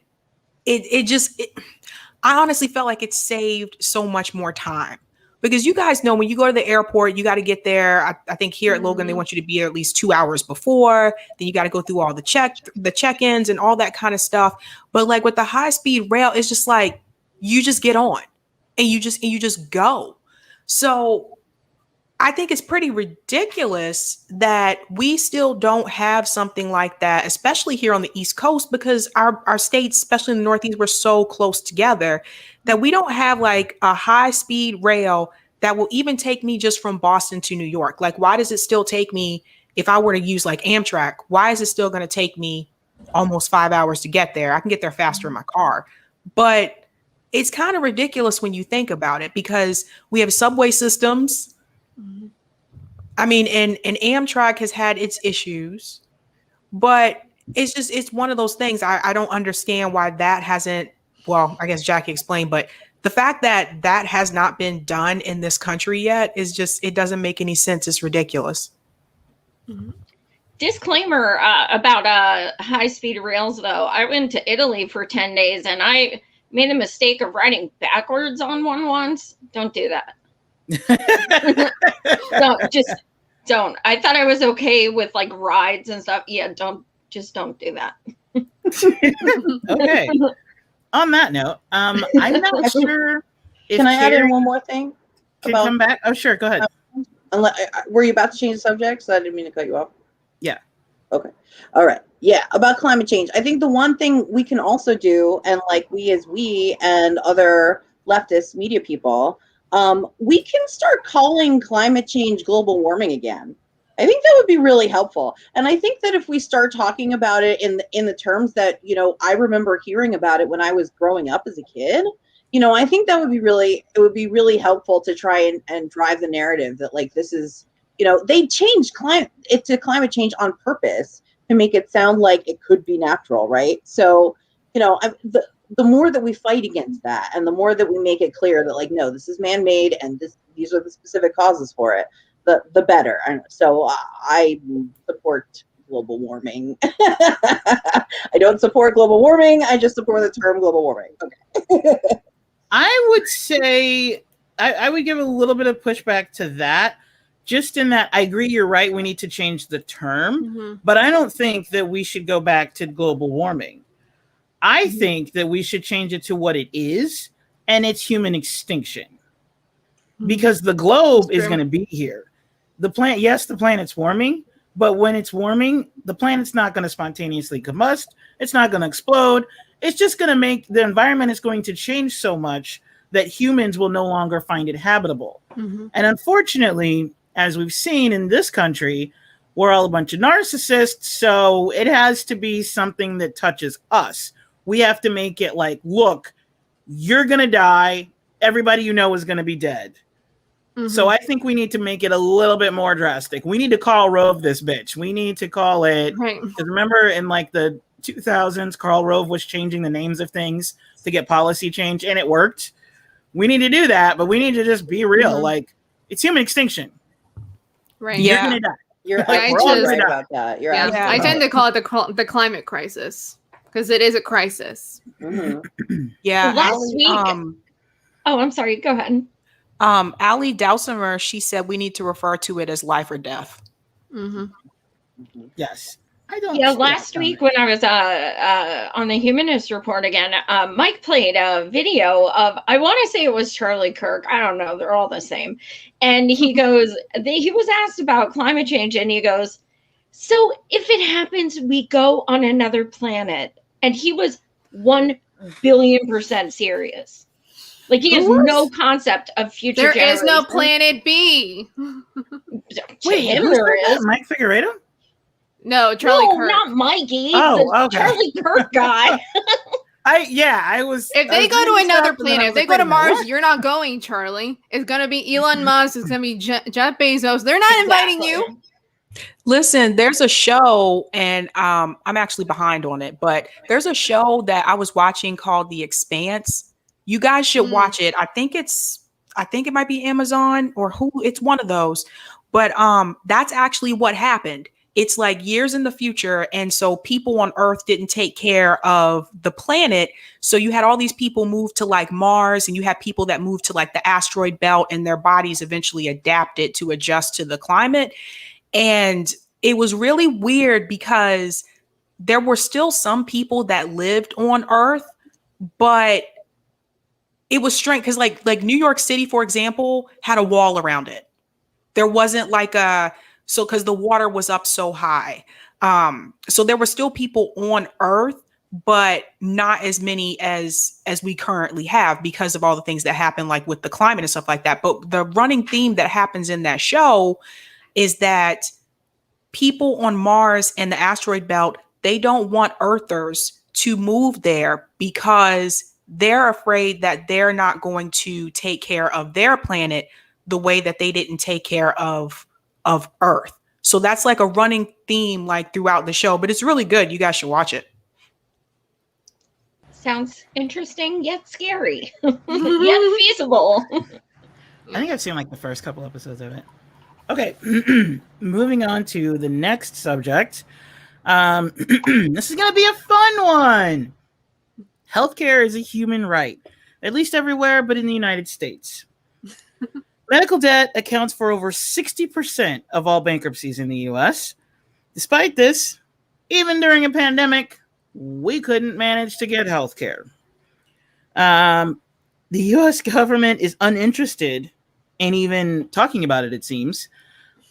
I honestly felt like it saved so much more time, because you guys know when you go to the airport, you got to get there. I think here at Logan, they want you to be there at least 2 hours before. Then you got to go through all the check-ins and all that kind of stuff. But like with the high speed rail, it's just like you just get on and you just go. So I think it's pretty ridiculous that we still don't have something like that, especially here on the East Coast, because our states, especially in the Northeast, we're so close together that we don't have like a high speed rail that will even take me just from Boston to New York. Like, why does it still take me, if I were to use like Amtrak, why is it still going to take me almost 5 hours to get there? I can get there faster in my car. But it's kind of ridiculous when you think about it, because we have subway systems. I mean, and Amtrak has had its issues, but it's one of those things. I don't understand why that hasn't, well, I guess Jackie explained, but the fact that that has not been done in this country yet is just, it doesn't make any sense. It's ridiculous. Disclaimer about high-speed rails, though. I went to Italy for 10 days, and I made the mistake of riding backwards on one once. Don't do that. Don't. I thought I was okay with like rides and stuff. Yeah, don't do that. Okay. On that note, I'm not sure if Can I add in Carrie one more thing? can come back. Oh, sure. Go ahead. Were you about to change the subject? So I didn't mean to cut you off. Yeah. Okay. All right. Yeah. About climate change. I think the one thing we can also do, and like we and other leftist media people, we can start calling climate change global warming again. I think that would be really helpful. And I think that if we start talking about it in the terms that, I remember hearing about it when I was growing up as a kid, I think that would be really helpful to try and drive the narrative that like, this is, they changed climate change on purpose to make it sound like it could be natural. Right. So, the more that we fight against that and the more that we make it clear that like, no, this is man-made and these are the specific causes for it, the better. And so I support global warming. I don't support global warming. I just support the term global warming. Okay. I would say I would give a little bit of pushback to that, just in that I agree you're right. We need to change the term, but I don't think that we should go back to global warming. I think that we should change it to what it is, and it's human extinction. Because the globe is going to be here. The planet's warming, but when it's warming, the planet's not going to spontaneously combust. It's not going to explode. It's just going to make the environment is going to change so much that humans will no longer find it habitable. And unfortunately, as we've seen in this country, we're all a bunch of narcissists. So it has to be something that touches us. We have to make it like, look, you're going to die. Everybody you know is going to be dead. So I think we need to make it a little bit more drastic. We need to Karl Rove this bitch. We need to call it. Right. Because remember in like the 2000s, Karl Rove was changing the names of things to get policy change, and it worked. We need to do that, but we need to just be real. Like, it's human extinction. Right. You're going to die. You're I right about that. You're Yeah, I absolutely tend right. to call it the climate crisis, because it is a crisis. Yeah. Last week. Oh, I'm sorry. Go ahead. Ali Dowsimer, she said we need to refer to it as life or death. Yes. I don't. Yeah, last week when I was on the Humanist Report again, Mike played a video of, I want to say it was Charlie Kirk. I don't know. They're all the same. And he goes, he was asked about climate change, and he goes, so if it happens, we go on another planet. And he was 1 billion% serious. Like he has no concept of future There generations. is no planet B. To Wait, him who there said that? is. Mike Figueredo? No, Charlie No, Kirk. not Mikey. Oh, the okay. Charlie Kirk guy. I was. If I they was go to reading another stuff and then I planet, was if they like, go wait to a minute, Mars, what? you're not going, Charlie. It's gonna be Elon Musk. It's gonna be Jeff Bezos. They're not inviting you. Listen, there's a show, and I'm actually behind on it, but there's a show that I was watching called The Expanse. You guys should watch it. I think it might be Amazon or who. It's one of those. But that's actually what happened. It's like years in the future, and so people on Earth didn't take care of the planet. So you had all these people move to like Mars, and you had people that moved to like the asteroid belt, and their bodies eventually adapted to adjust to the climate. And it was really weird because there were still some people that lived on Earth, but it was strange because like New York City, for example, had a wall around it. There wasn't like because the water was up so high. So there were still people on Earth, but not as many as we currently have because of all the things that happen, like with the climate and stuff like that. But the running theme that happens in that show is that people on Mars and the asteroid belt, they don't want Earthers to move there because they're afraid that they're not going to take care of their planet the way that they didn't take care of Earth. So that's like a running theme like throughout the show, but it's really good. You guys should watch it. Sounds interesting yet scary, yet feasible. I think I've seen like the first couple episodes of it. Okay, moving on to the next subject. This is going to be a fun one. Healthcare is a human right, at least everywhere but in the United States. Medical debt accounts for over 60% of all bankruptcies in the U.S. Despite this, even during a pandemic, we couldn't manage to get healthcare. The U.S. government is uninterested in even talking about it, it seems.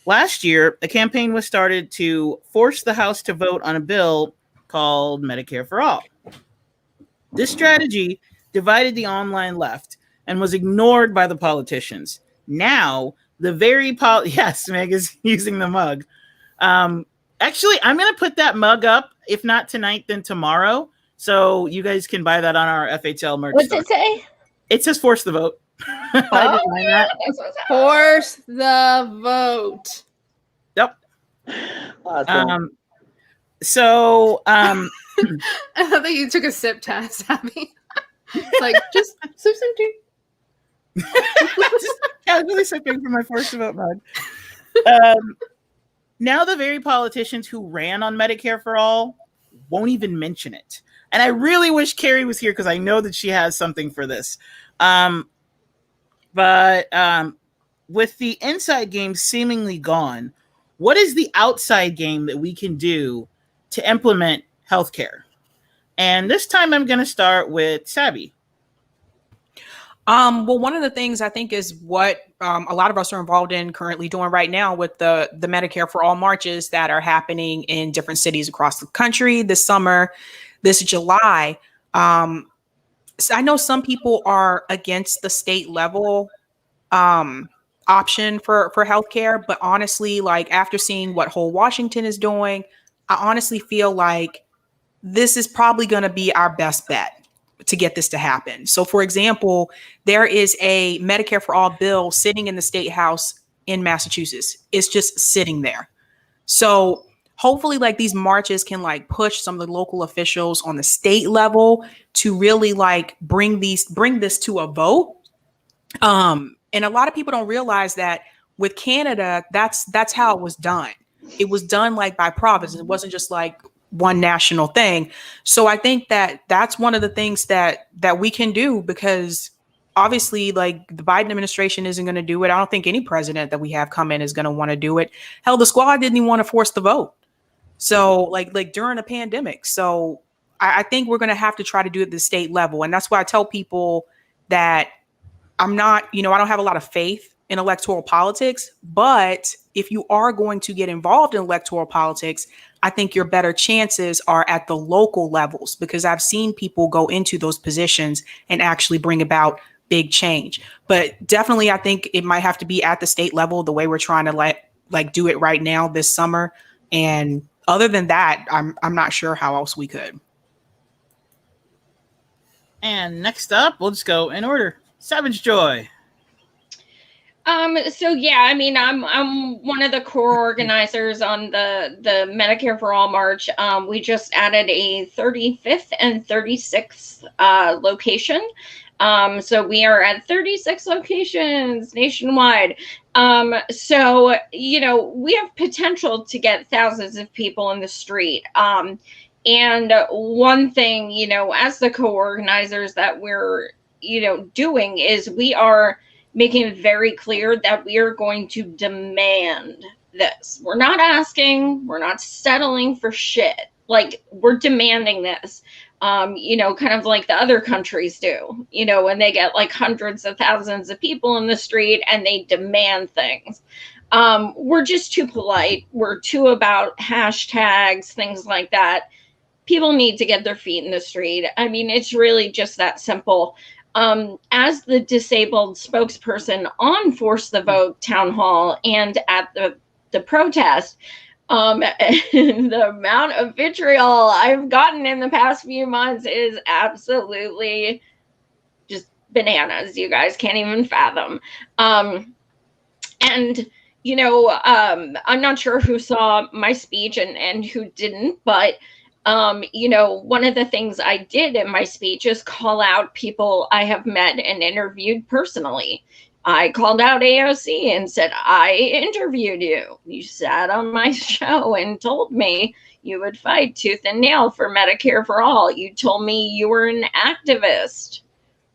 Last year, a campaign was started to force the House to vote on a bill called Medicare for All. This strategy divided the online left and was ignored by the politicians. Now, the very yes, Meg is using the mug. Actually, I'm going to put that mug up, if not tonight, then tomorrow. So you guys can buy that on our FHL merch. What's store. it say? It says force the vote. I didn't mind that. That's what's up. Force the vote. Yep. Awesome. I love that you took a sip test, Abby. It's like, just sip some tea. I was really sipping from my force the vote mug. Now the very politicians who ran on Medicare for All won't even mention it. And I really wish Carrie was here because I know that she has something for this. But with the inside game seemingly gone, what is the outside game that we can do to implement healthcare? And this time I'm going to start with Sabby. Well, one of the things I think is what a lot of us are involved in currently doing right now with the Medicare for All marches that are happening in different cities across the country this summer, this July. So I know some people are against the state level option for healthcare, but honestly, like after seeing what whole Washington is doing, I honestly feel like this is probably going to be our best bet to get this to happen. So for example, there is a Medicare for All bill sitting in the state house in Massachusetts. It's just sitting there. So hopefully like these marches can like push some of the local officials on the state level to really like bring this to a vote. And a lot of people don't realize that with Canada, that's how it was done. It was done like by province. It wasn't just like one national thing. So I think that that's one of the things that we can do, because obviously like the Biden administration isn't going to do it. I don't think any president that we have come in is going to want to do it. Hell, the squad didn't even want to force the vote. So like during a pandemic. So I think we're going to have to try to do it at the state level. And that's why I tell people that I'm not, I don't have a lot of faith in electoral politics, but if you are going to get involved in electoral politics, I think your better chances are at the local levels, because I've seen people go into those positions and actually bring about big change. But definitely, I think it might have to be at the state level, the way we're trying to like do it right now this summer. And other than that, I'm not sure how else we could. And next up, we'll just go in order. Savage Joy. So yeah, I mean, I'm one of the core organizers on the Medicare for All March. We just added a 35th and 36th location. So we are at 36 locations nationwide. So, you know, we have potential to get thousands of people in the street. And one thing, you know, as the co-organizers that we're, you know, doing is we are making it very clear that we are going to demand this. We're not asking, we're not settling for shit. Like, we're demanding this. You know, kind of like the other countries do, you know, when they get like hundreds of thousands of people in the street and they demand things. We're just too polite. We're too about hashtags, things like that. People need to get their feet in the street. I mean, it's really just that simple. As the disabled spokesperson on Force the Vote town hall and at the protest, the amount of vitriol I've gotten in the past few months is absolutely just bananas. You guys can't even fathom. And, you know, I'm not sure who saw my speech and who didn't, but you know, one of the things I did in my speech is call out people I have met and interviewed personally. I called out AOC and said, I interviewed you. You sat on my show and told me you would fight tooth and nail for Medicare for all. You told me you were an activist.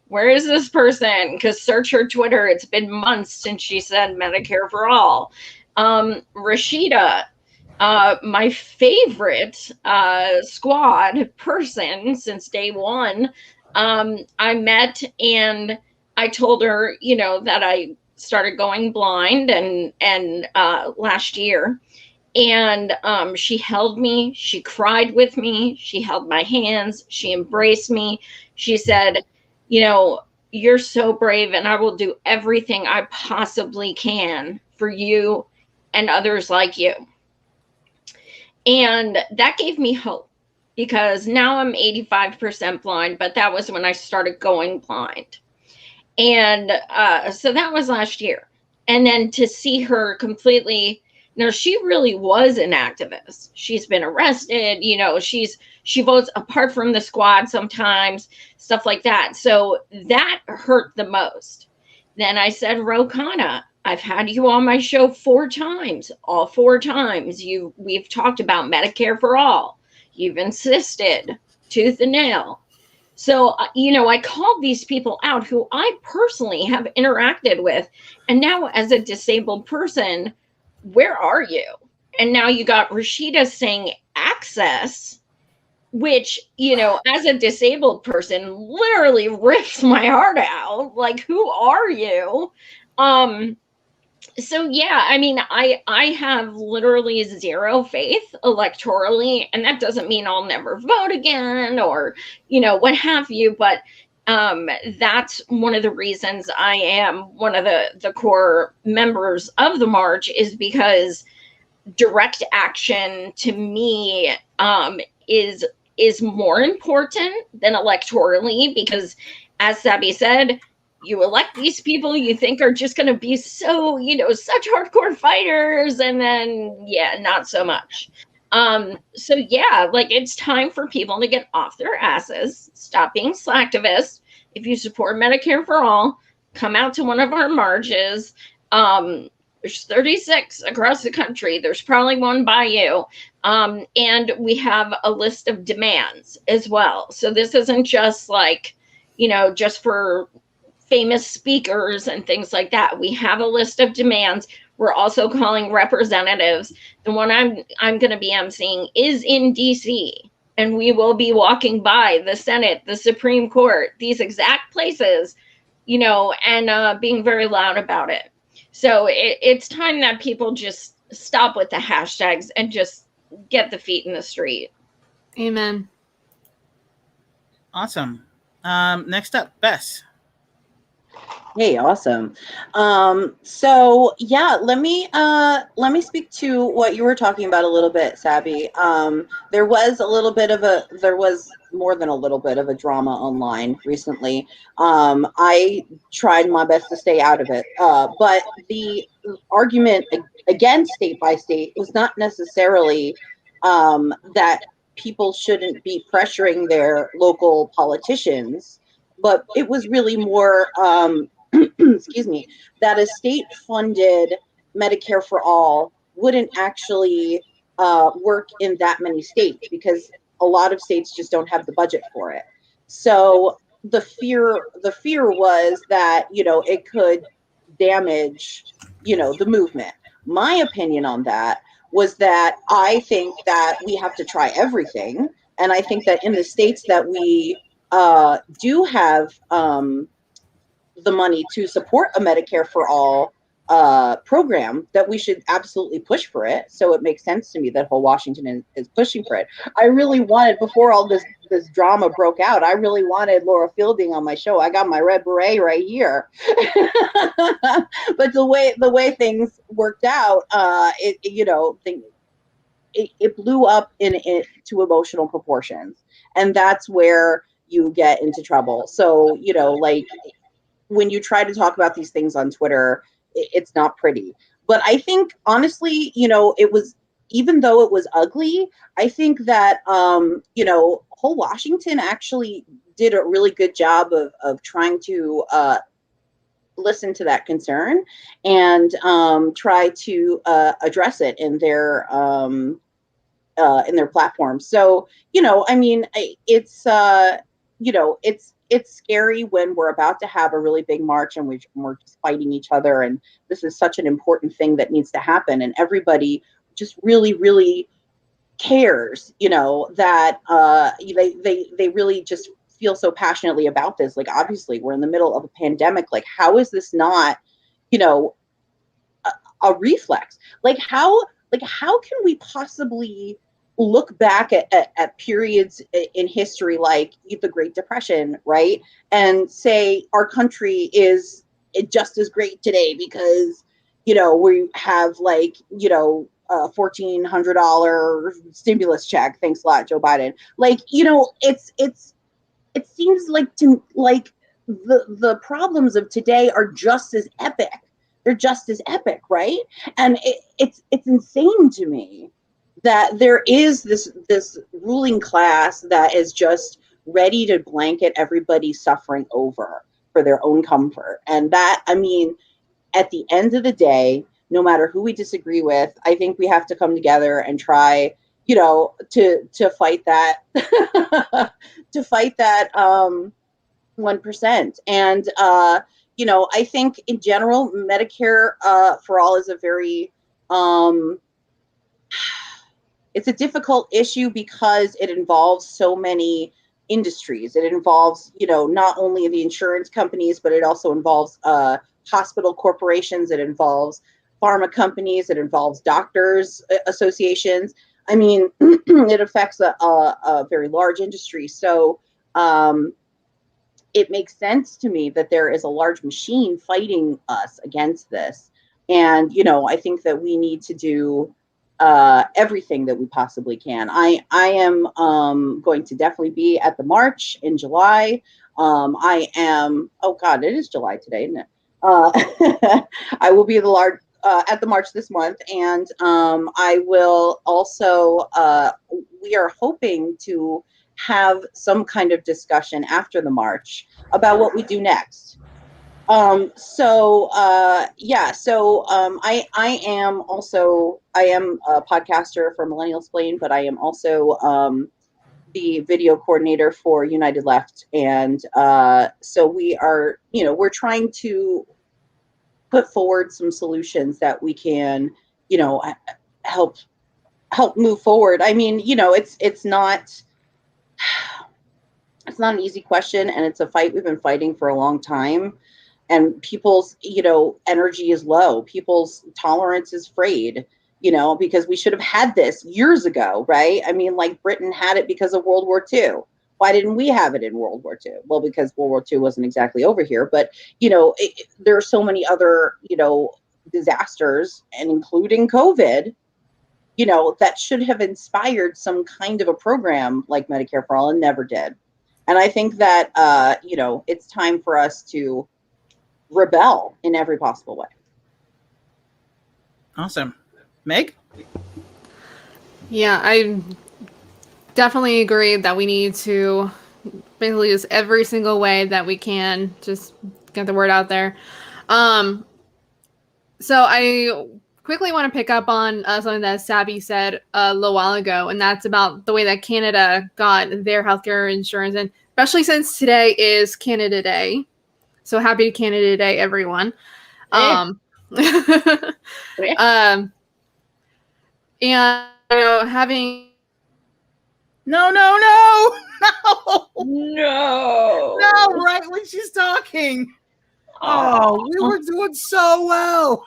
Where is this person? Because search her Twitter. It's been months since she said Medicare for all. Rashida, my favorite squad person since day one, I met and I told her, you know, that I started going blind and last year, and she held me, she cried with me, she held my hands, she embraced me. She said, you know, you're so brave and I will do everything I possibly can for you and others like you. And that gave me hope, because now I'm 85% blind, but that was when I started going blind. And so that was last year. And then to see her completely, you know, she really was an activist. She's been arrested, you know, she votes apart from the squad sometimes, stuff like that. So that hurt the most. Then I said, Ro Khanna, I've had you on my show 4 times. All 4 times we've talked about Medicare for all. You've insisted tooth and nail. So, you know, I called these people out who I personally have interacted with. And now as a disabled person, where are you? And now you got Rashida saying access, which, you know, as a disabled person, literally rips my heart out. Like, who are you? So yeah, I mean, I have literally zero faith electorally, and that doesn't mean I'll never vote again or, you know, what have you. But that's one of the reasons I am one of the core members of the march, is because direct action to me is more important than electorally, because as Sabby said, you elect these people you think are just going to be so, you know, such hardcore fighters, and then, yeah, not so much. So yeah, like, it's time for people to get off their asses, stop being slacktivists. If you support Medicare for all, come out to one of our marches. There's 36 across the country. There's probably one by you. And we have a list of demands as well. So this isn't just like, you know, just for famous speakers and things like that. We have a list of demands. We're also calling representatives. The one I'm going to be emceeing is in DC, and we will be walking by the Senate, the Supreme Court, these exact places, you know, and being very loud about it. So it's time that people just stop with the hashtags and just get the feet in the street. Amen. Awesome. Next up, Bess. Hey, awesome. So yeah, let me speak to what you were talking about a little bit, Sabby. There was more than a little bit of a drama online recently. I tried my best to stay out of it, but the argument against state by state was not necessarily that people shouldn't be pressuring their local politicians, but it was really more excuse me, that a state-funded Medicare for all wouldn't actually work in that many states, because a lot of states just don't have the budget for it. So the fear was that, it could damage, the movement. My opinion on that was that I think that we have to try everything, and I think that in the states that we do have the money to support a Medicare for all program, that we should absolutely push for it. So it makes sense to me that whole Washington is pushing for it. I really wanted, before all this drama broke out, I really wanted Laura Fielding on my show. I got my red beret right here. But the way things worked out, it blew up to emotional proportions, and that's where you get into trouble. So like, when you try to talk about these things on Twitter, it's not pretty. But I think, honestly, it was, even though it was ugly, I think that, whole Washington actually did a really good job of trying to listen to that concern and try to address it in their platform. So, I mean, it's scary when we're about to have a really big march and we're just fighting each other. And this is such an important thing that needs to happen. And everybody just really, really cares, that they really just feel so passionately about this. Like, obviously, we're in the middle of a pandemic. Like, how is this not, a reflex? Like, how can we possibly look back at periods in history like the Great Depression, right, and say our country is just as great today because we have like $1,400 stimulus check, thanks a lot, Joe Biden. Like, it seems like the problems of today are just as epic. They're just as epic, right? And it's insane to me that there is this ruling class that is just ready to blanket everybody suffering over for their own comfort. And that, I mean, at the end of the day, no matter who we disagree with, I think we have to come together and try, to fight that, to fight that 1%. And I think in general, Medicare for all is a very it's a difficult issue because it involves so many industries. It involves, not only the insurance companies, but it also involves hospital corporations. It involves pharma companies. It involves doctors associations. I mean, it affects a very large industry. So it makes sense to me that there is a large machine fighting us against this. And, I think that we need to do everything that we possibly can. I am going to definitely be at the march in July. I am, oh God, it is July today, isn't it? I will be at the march this month, and I will also, we are hoping to have some kind of discussion after the march about what we do next. I am a podcaster for Millennial Explain, but I am also the video coordinator for United Left. And so we are, we're trying to put forward some solutions that we can, help move forward. I mean, it's not an easy question, and it's a fight we've been fighting for a long time. And people's, energy is low. People's tolerance is frayed, because we should have had this years ago, right? I mean, like Britain had it because of World War II. Why didn't we have it in World War II? Well, because World War II wasn't exactly over here, but, you know, there are so many other, you know, disasters, and including COVID, you know, that should have inspired some kind of a program like Medicare for All, and never did. And I think that, you know, it's time for us to rebel in every possible way. Awesome. Meg? Yeah, I definitely agree that we need to basically use every single way that we can, just get the word out there. So I quickly want to pick up on something that Sabby said a little while ago, and that's about the way that Canada got their healthcare insurance, and especially since today is Canada Day. So happy Canada Day, everyone. And you know, having No, right when she's talking. Oh, we were doing so well.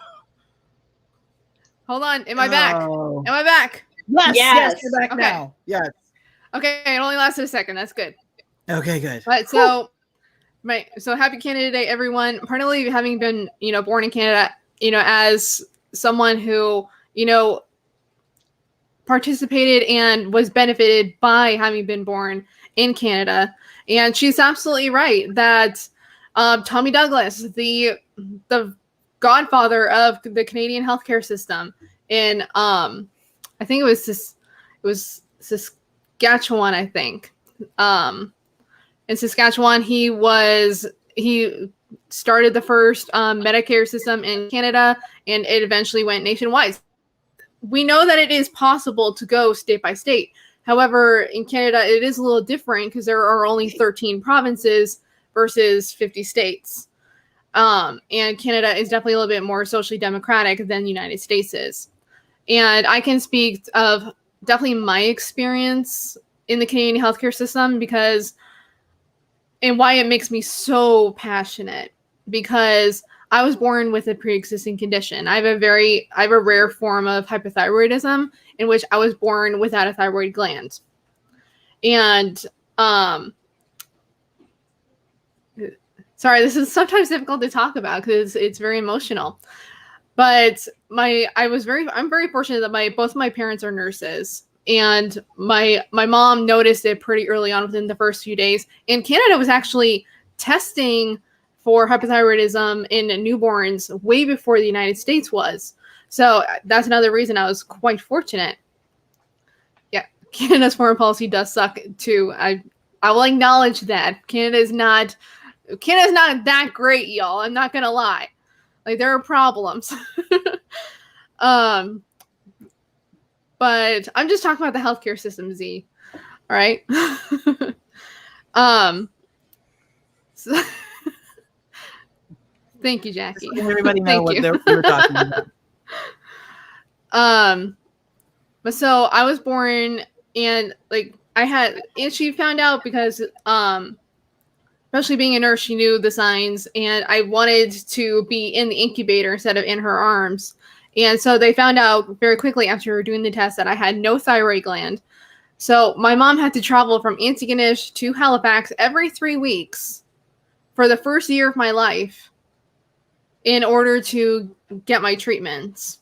Hold on, am I back? Oh. Am I back? Yes, you're back Okay. now. Yes. Okay, it only lasted a second. That's good. Okay, good. But so happy Canada Day, everyone. Partly having been, you know, born in Canada, you know, as someone who, you know, participated and was benefited by having been born in Canada. And she's absolutely right that Tommy Douglas, the godfather of the Canadian healthcare system, in I think it was Saskatchewan, I think. In Saskatchewan, he started the first Medicare system in Canada, and it eventually went nationwide. We know that it is possible to go state by state. However, in Canada, it is a little different because there are only 13 provinces versus 50 states. And Canada is definitely a little bit more socially democratic than the United States is. And I can speak of definitely my experience in the Canadian healthcare system and why it makes me so passionate, because I was born with a pre-existing condition. I have a rare form of hypothyroidism in which I was born without a thyroid gland. And sorry, this is sometimes difficult to talk about because it's very emotional. But I'm very fortunate that both my parents are nurses. And my mom noticed it pretty early on within the first few days. And Canada was actually testing for hypothyroidism in newborns way before the United States was. So that's another reason I was quite fortunate. Yeah, Canada's foreign policy does suck too. I will acknowledge that. Canada's not that great, y'all. I'm not gonna lie. Like, there are problems. But I'm just talking about the healthcare system, Z. All right. So, thank you, Jackie. Just let everybody know what we're talking about. But so I was born, and she found out because, especially being a nurse, she knew the signs, and I wanted to be in the incubator instead of in her arms. And so they found out very quickly after doing the test that I had no thyroid gland. So my mom had to travel from Antigonish to Halifax every 3 weeks for the first year of my life in order to get my treatments.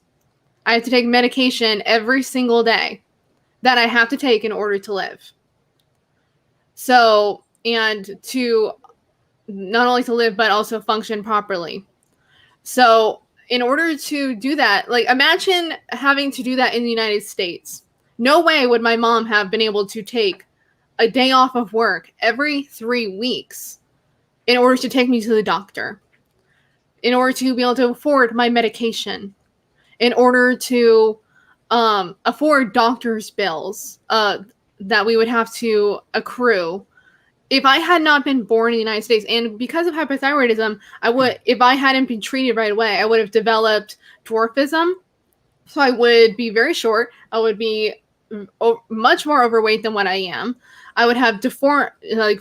I had to take medication every single day that I have to take in order to live. So, and to not only to live, but also function properly. So in order to do that, like, imagine having to do that in the United States. No way would my mom have been able to take a day off of work every 3 weeks in order to take me to the doctor, in order to be able to afford my medication, in order to afford doctor's bills that we would have to accrue. If I had not been born in the United States, and because of hypothyroidism, if I hadn't been treated right away, I would have developed dwarfism. So I would be very short. I would be much more overweight than what I am. I would have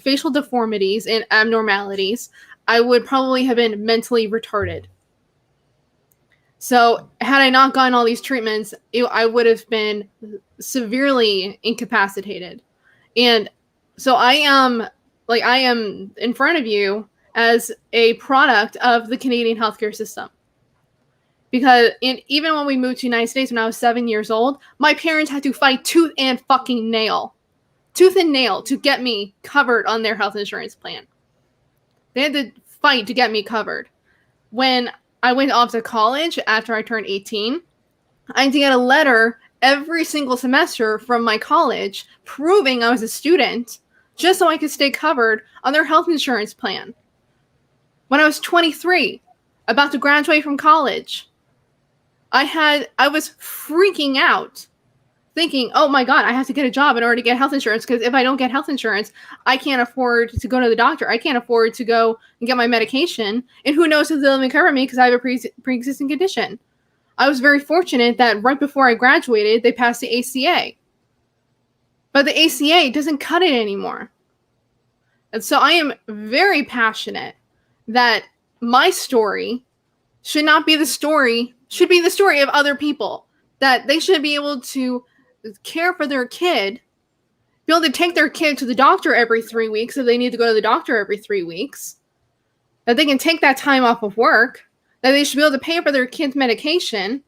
facial deformities and abnormalities. I would probably have been mentally retarded. So had I not gotten all these treatments, I would have been severely incapacitated. And So I am in front of you as a product of the Canadian healthcare system. Because even when we moved to the United States when I was 7 years old, my parents had to fight tooth and nail to get me covered on their health insurance plan. They had to fight to get me covered. When I went off to college after I turned 18, I had to get a letter every single semester from my college proving I was a student just so I could stay covered on their health insurance plan. When I was 23, about to graduate from college, I was freaking out, thinking, oh my God, I have to get a job in order to get health insurance, because if I don't get health insurance, I can't afford to go to the doctor. I can't afford to go and get my medication. And who knows if they'll even cover me because I have a pre-existing condition. I was very fortunate that right before I graduated, they passed the ACA. But the ACA doesn't cut it anymore. And so I am very passionate that my story should be the story of other people. That they should be able to care for their kid, be able to take their kid to the doctor every 3 weeks if they need to go to the doctor every 3 weeks. That they can take that time off of work. That they should be able to pay for their kid's medication.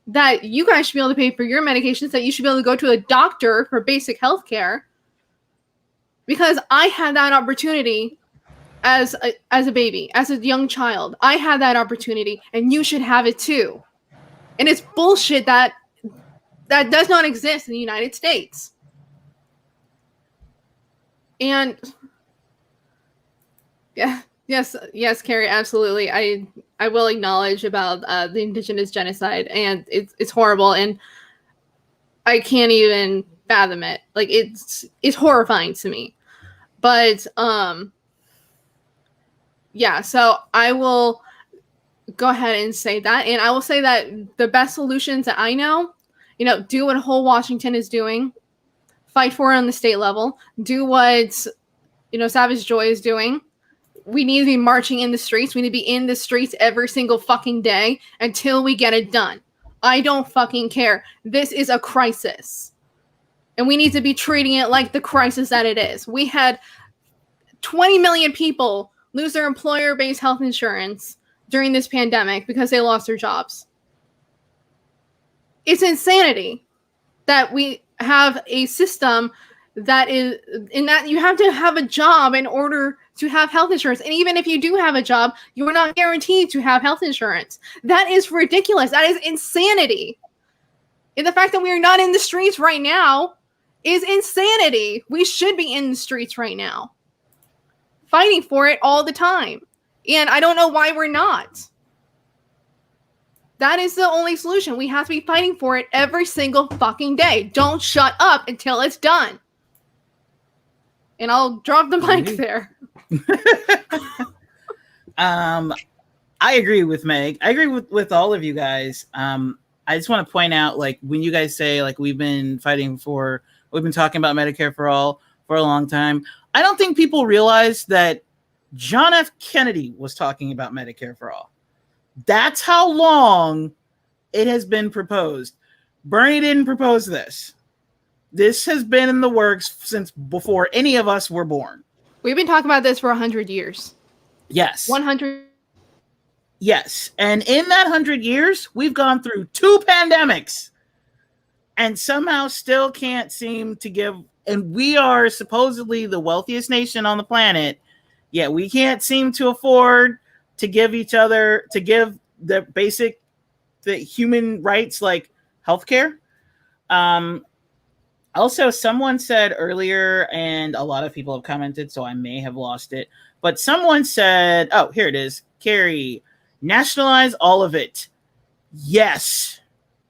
That you guys should be able to pay for your medications. That you should be able to go to a doctor for basic health care. Because I had that opportunity as a baby, as a young child. I had that opportunity, and you should have it too. And it's bullshit that does not exist in the United States. And yeah, yes, Carrie, absolutely. I will acknowledge about the Indigenous genocide, and it's horrible, and I can't even fathom it. Like it's horrifying to me. But yeah, so I will go ahead and say that, and I will say that the best solutions that I know, do what whole Washington is doing, fight for it on the state level, do what Savage Joy is doing. We need to be marching in the streets. We need to be in the streets every single fucking day until we get it done. I don't fucking care. This is a crisis. And we need to be treating it like the crisis that it is. We had 20 million people lose their employer-based health insurance during this pandemic because they lost their jobs. It's insanity that we have a system that is in that you have to have a job in order to have health insurance. And even if you do have a job, you are not guaranteed to have health insurance. That is ridiculous. That is insanity. And the fact that we are not in the streets right now is insanity. We should be in the streets right now, fighting for it all the time. And I don't know why we're not. That is the only solution. We have to be fighting for it every single fucking day. Don't shut up until it's done. And I'll drop the mic there. I agree with Meg. I agree with all of you guys. I just want to point out, like, when you guys say, like, we've been talking about Medicare for all for a long time. I don't think people realize that John F. Kennedy was talking about Medicare for all. That's how long it has been proposed. Bernie didn't propose this. This has been in the works since before any of us were born. We've been talking about this for 100 years. Yes. 100. Yes. And in that 100 years, we've gone through 2 pandemics and somehow still can't seem to give. And we are supposedly the wealthiest nation on the planet. Yet we can't seem to afford to give the basic, the human rights like healthcare. Also, someone said earlier, and a lot of people have commented, so I may have lost it, but someone said, oh, here it is. Carrie, nationalize all of it. Yes,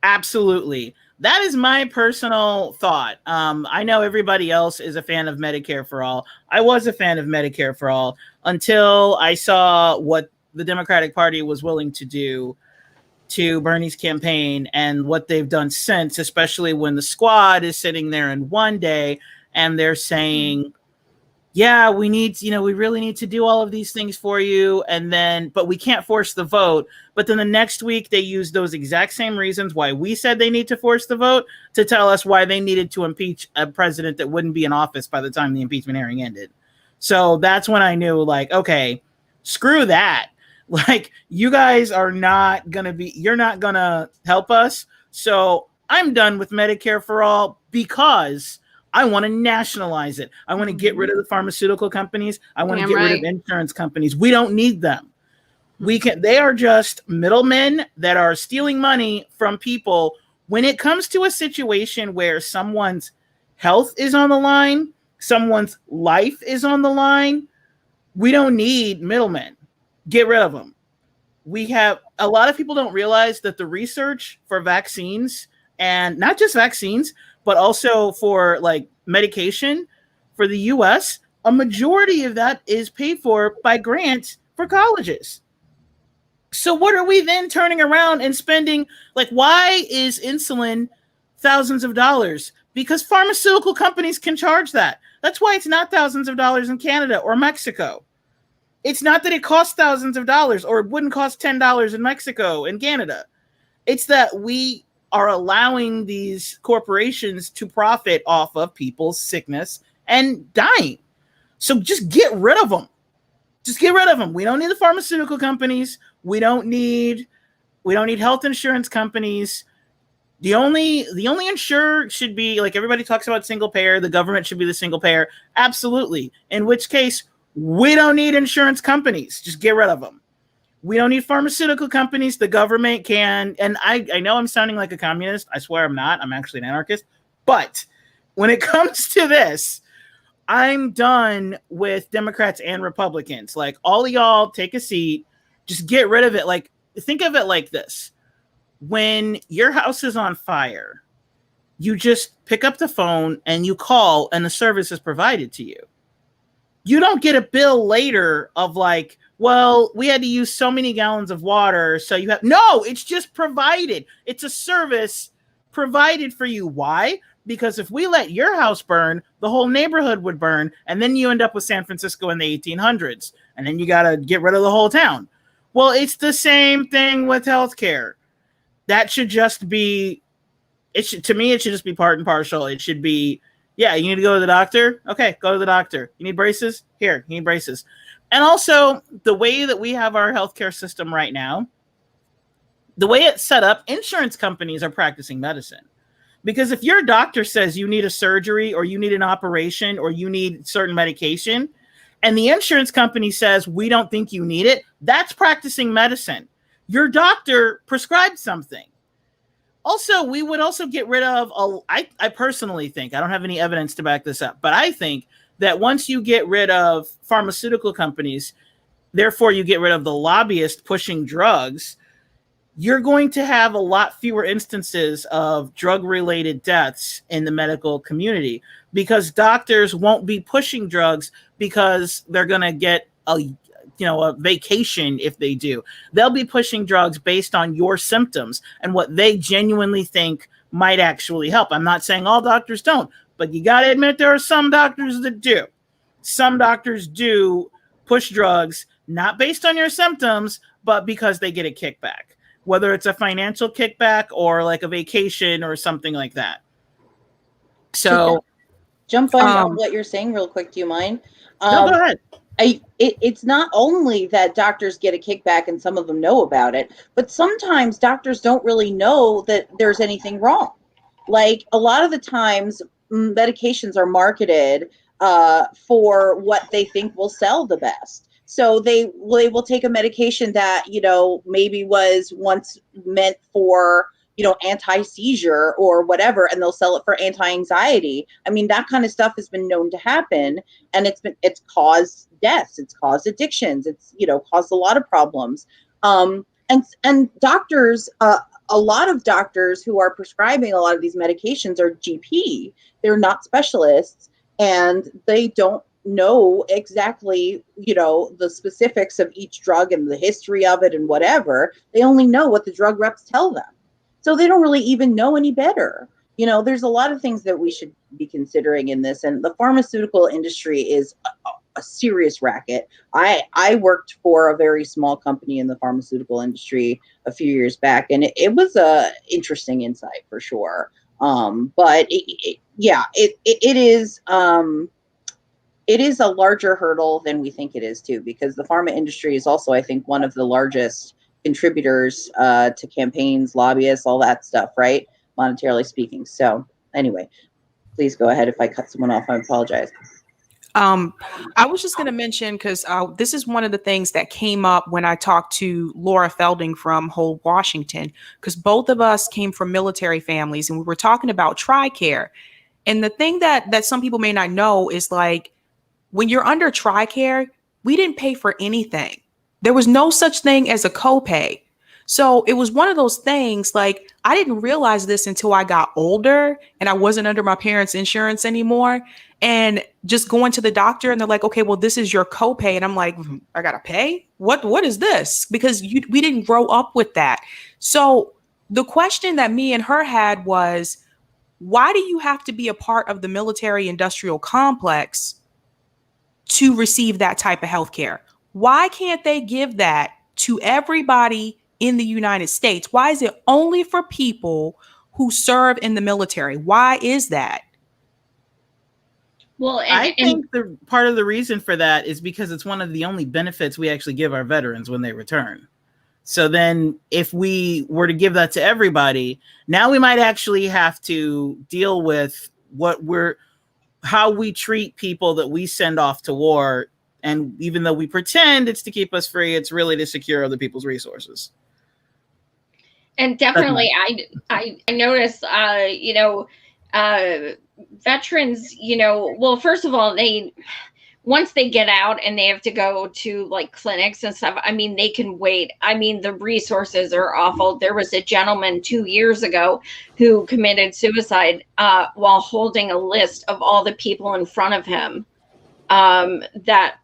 absolutely. That is my personal thought. I know everybody else is a fan of Medicare for all. I was a fan of Medicare for all until I saw what the Democratic Party was willing to do to Bernie's campaign and what they've done since, especially when the squad is sitting there in one day and they're saying yeah, we need, we really need to do all of these things for you. And then, but we can't force the vote. But then the next week they use those exact same reasons why we said they need to force the vote to tell us why they needed to impeach a president that wouldn't be in office by the time the impeachment hearing ended. So that's when I knew, like, okay, screw that. Like, you guys are not going to you're not going to help us. So I'm done with Medicare for all because I want to nationalize it. I want to get rid of the pharmaceutical companies. I want to get rid of insurance companies. We don't need them. They are just middlemen that are stealing money from people. When it comes to a situation where someone's health is on the line, someone's life is on the line, we don't need middlemen. Get rid of them. A lot of people don't realize that the research for vaccines, and not just vaccines, but also for like medication for the US, a majority of that is paid for by grants for colleges. So what are we then turning around and spending? Like, why is insulin thousands of dollars? Because pharmaceutical companies can charge that. That's why it's not thousands of dollars in Canada or Mexico. It's not that it costs thousands of dollars, or it wouldn't cost $10 in Mexico and Canada. It's that we are allowing these corporations to profit off of people's sickness and dying. So just get rid of them. Just get rid of them. We don't need the pharmaceutical companies. We don't need health insurance companies. The only insurer should be, like, everybody talks about single payer. The government should be the single payer. Absolutely. In which case, we don't need insurance companies. Just get rid of them. We don't need pharmaceutical companies. The government can, and I know I'm sounding like a communist. I swear I'm not. I'm actually an anarchist. But when it comes to this, I'm done with Democrats and Republicans. Like, all of y'all take a seat. Just get rid of it. Like, think of it like this. When your house is on fire, you just pick up the phone and you call and the service is provided to you. You don't get a bill later of like, well, we had to use so many gallons of water. So you have, no, it's just provided. It's a service provided for you. Why? Because if we let your house burn, the whole neighborhood would burn. And then you end up with San Francisco in the 1800s. And then you got to get rid of the whole town. Well, it's the same thing with healthcare. That should just be, to me, it should just be part and partial. It should be, yeah, you need to go to the doctor. Okay, go to the doctor. You need braces? Here, you need braces. And also, the way that we have our healthcare system right now, the way it's set up, insurance companies are practicing medicine. Because if your doctor says you need a surgery or you need an operation or you need certain medication, and the insurance company says we don't think you need it, that's practicing medicine. Your doctor prescribed something. Also, we would also get rid of, I personally think, I don't have any evidence to back this up, but I think that once you get rid of pharmaceutical companies, therefore you get rid of the lobbyists pushing drugs, you're going to have a lot fewer instances of drug-related deaths in the medical community because doctors won't be pushing drugs because they're going to get a vacation if they do. They'll be pushing drugs based on your symptoms and what they genuinely think might actually help. I'm not saying all doctors don't, but you got to admit there are some doctors that do. Some doctors do push drugs, not based on your symptoms, but because they get a kickback, whether it's a financial kickback or like a vacation or something like that. So jump on what you're saying real quick. Do you mind? No, go ahead. It's not only that doctors get a kickback and some of them know about it, but sometimes doctors don't really know that there's anything wrong. Like, a lot of the times medications are marketed for what they think will sell the best. So they will take a medication that, maybe was once meant for, anti-seizure or whatever, and they'll sell it for anti-anxiety. I mean, that kind of stuff has been known to happen, and it's caused deaths, it's caused addictions, it's, caused a lot of problems. And doctors, a lot of doctors who are prescribing a lot of these medications are GP. They're not specialists, and they don't know exactly, the specifics of each drug and the history of it and whatever. They only know what the drug reps tell them. So they don't really even know any better. you know, there's a lot of things that we should be considering in this. And the pharmaceutical industry is a serious racket. I worked for a very small company in the pharmaceutical industry a few years back, and it was a interesting insight for sure. But it is a larger hurdle than we think it is too, because the pharma industry is also, I think, one of the largest contributors to campaigns, lobbyists, all that stuff, right? Monetarily speaking. So anyway, please go ahead. If I cut someone off, I apologize. I was just going to mention, because this is one of the things that came up when I talked to Laura Felding from Whole Washington, because both of us came from military families and we were talking about TRICARE. And the thing that some people may not know is, like, when you're under TRICARE, we didn't pay for anything. There was no such thing as a copay. So it was one of those things, like, I didn't realize this until I got older and I wasn't under my parents' insurance anymore. And just going to the doctor and they're like, okay, well, this is your copay. And I'm like, I got to pay? What is this? Because we didn't grow up with that. So the question that me and her had was, why do you have to be a part of the military industrial complex to receive that type of healthcare? Why can't they give that to everybody in the United States? Why is it only for people who serve in the military? Why is that? Well, I think the part of the reason for that is because it's one of the only benefits we actually give our veterans when they return. So then if we were to give that to everybody, now we might actually have to deal with how we treat people that we send off to war. And even though we pretend it's to keep us free, it's really to secure other people's resources. And definitely, I notice, veterans, well, first of all, once they get out and they have to go to like clinics and stuff, I mean, they can wait. I mean, the resources are awful. There was a gentleman 2 years ago who committed suicide while holding a list of all the people in front of him that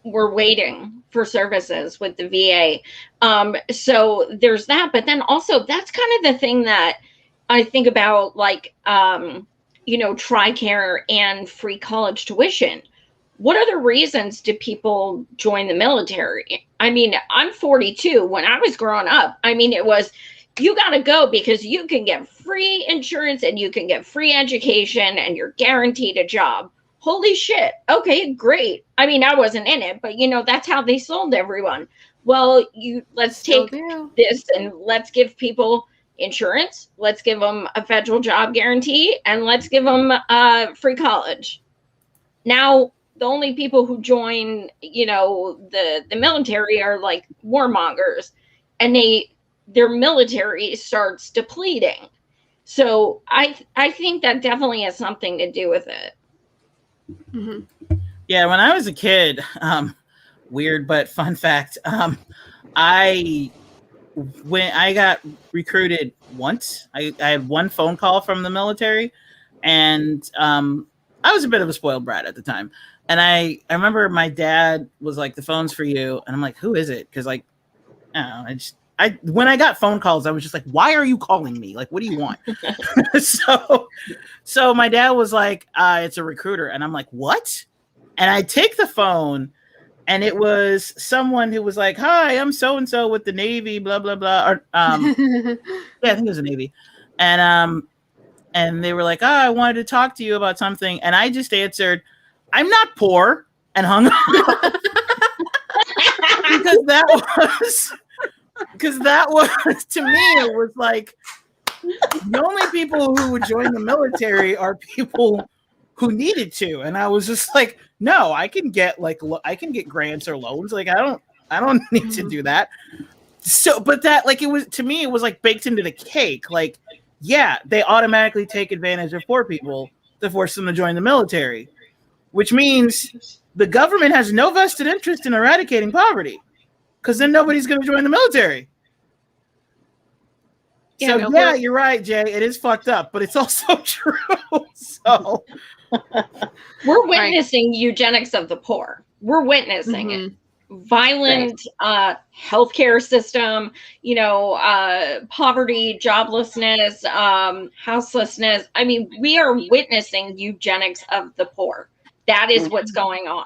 were waiting for services with the VA. So there's that. But then also, that's kind of the thing that I think about, like, TRICARE and free college tuition. What other reasons do people join the military? I mean, I'm 42. When I was growing up, I mean, it was, you got to go because you can get free insurance and you can get free education and you're guaranteed a job. Holy shit. Okay, great. I mean, I wasn't in it, but that's how they sold everyone. Well, let's take this and let's give people insurance. Let's give them a federal job guarantee and let's give them free college. Now, the only people who join, the military are like warmongers, and their military starts depleting. So I think that definitely has something to do with it. Mm-hmm. Yeah, when I was a kid, weird but fun fact, when I got recruited once, I had one phone call from the military, and I was a bit of a spoiled brat at the time. And I remember my dad was like, the phone's for you. And I'm like, who is it? Because, like, I don't know, when I got phone calls, I was just like, why are you calling me? Like, what do you want? So my dad was like, it's a recruiter. And I'm like, what? And I take the phone, and it was someone who was like, hi, I'm so-and-so with the Navy, blah, blah, blah. Or, yeah, I think it was the Navy. And they were like, oh, I wanted to talk to you about something. And I just answered, I'm not poor, and hung up. because that was, to me, it was like, the only people who would join the military are people who needed to. And I was just like, no, I can get grants or loans. Like, I don't need to do that. So, but that, like, it was, to me, it was like baked into the cake. Like, yeah, they automatically take advantage of poor people to force them to join the military, which means the government has no vested interest in eradicating poverty, because then nobody's going to join the military. Yeah, you're right, Jay. It is fucked up, but it's also true. So we're witnessing eugenics of the poor. We're witnessing it. violent healthcare system, poverty, joblessness, houselessness. I mean, we are witnessing eugenics of the poor. That is what's going on.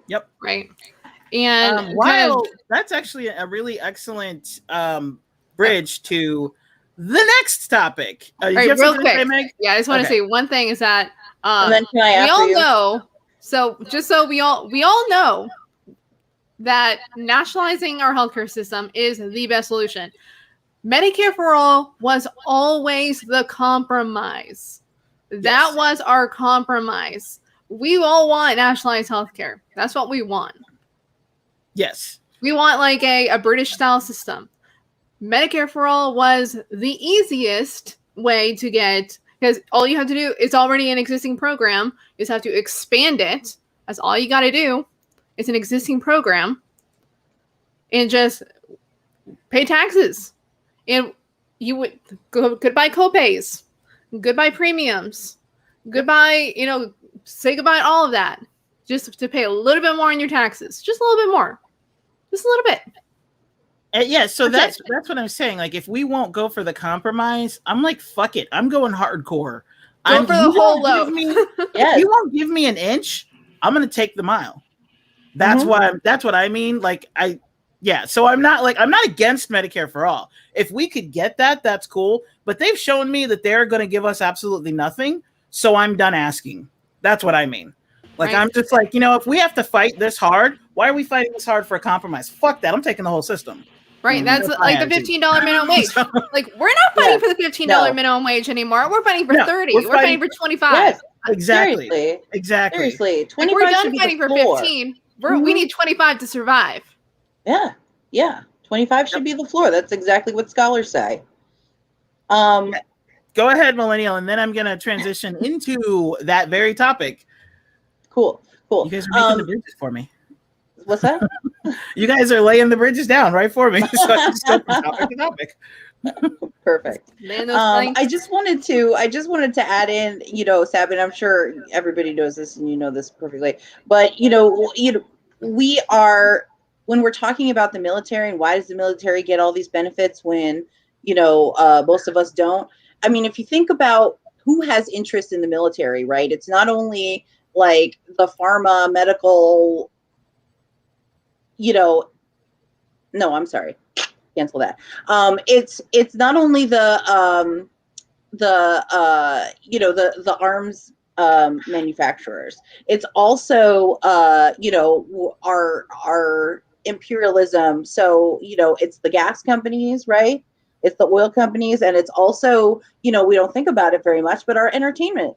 Yep. Right. And while that's actually a really excellent bridge to the next topic. Real quick. Yeah, I just want to say one thing is that and then can I we all you? know. So just so we all know that nationalizing our healthcare system is the best solution. Medicare for all was always the compromise. That was our compromise. We all want nationalized healthcare. That's what we want. Yes. We want like a British style system. Medicare for all was the easiest way to get, because all you have to do is already an existing program. You just have to expand it. That's all you got to do. It's an existing program. And just pay taxes. And you would goodbye copays. Goodbye premiums. Goodbye, say goodbye to all of that. Just to pay a little bit more on your taxes. Just a little bit more. Just a little bit. So that's what I'm saying. Like, if we won't go for the compromise, I'm like, fuck it. I'm going hardcore. Go for the whole load. If you won't give me an inch, I'm going to take the mile. That's what I mean. So I'm not against Medicare for all. If we could get that, that's cool. But they've shown me that they're going to give us absolutely nothing. So I'm done asking. That's what I mean. Like, right. I'm just like, if we have to fight this hard, why are we fighting this hard for a compromise? Fuck that. I'm taking the whole system. Right. That's like the $15 minimum wage. Like, we're not fighting for the $15 minimum wage anymore. We're fighting for 30. We're fighting for 25. Yes, exactly. Seriously. Exactly. Seriously. 25 we're done fighting for 15. We need 25 to survive. Yeah. Yeah. 25 should be the floor. That's exactly what scholars say. Go ahead, Millennial, and then I'm going to transition into that very topic. Cool. You guys are making the bridges for me. What's that? You guys are laying the bridges down right for me. So I just go from topic to topic. Perfect. I just wanted to add in, Sabin, I'm sure everybody knows this and you know this perfectly, but we are, when we're talking about the military and why does the military get all these benefits when most of us don't. I mean, if you think about who has interest in the military, right? It's not only like the pharma, medical, no, I'm sorry. Cancel that. It's not only the arms manufacturers. It's also our imperialism. So it's the gas companies, right? It's the oil companies, and it's also we don't think about it very much, but our entertainment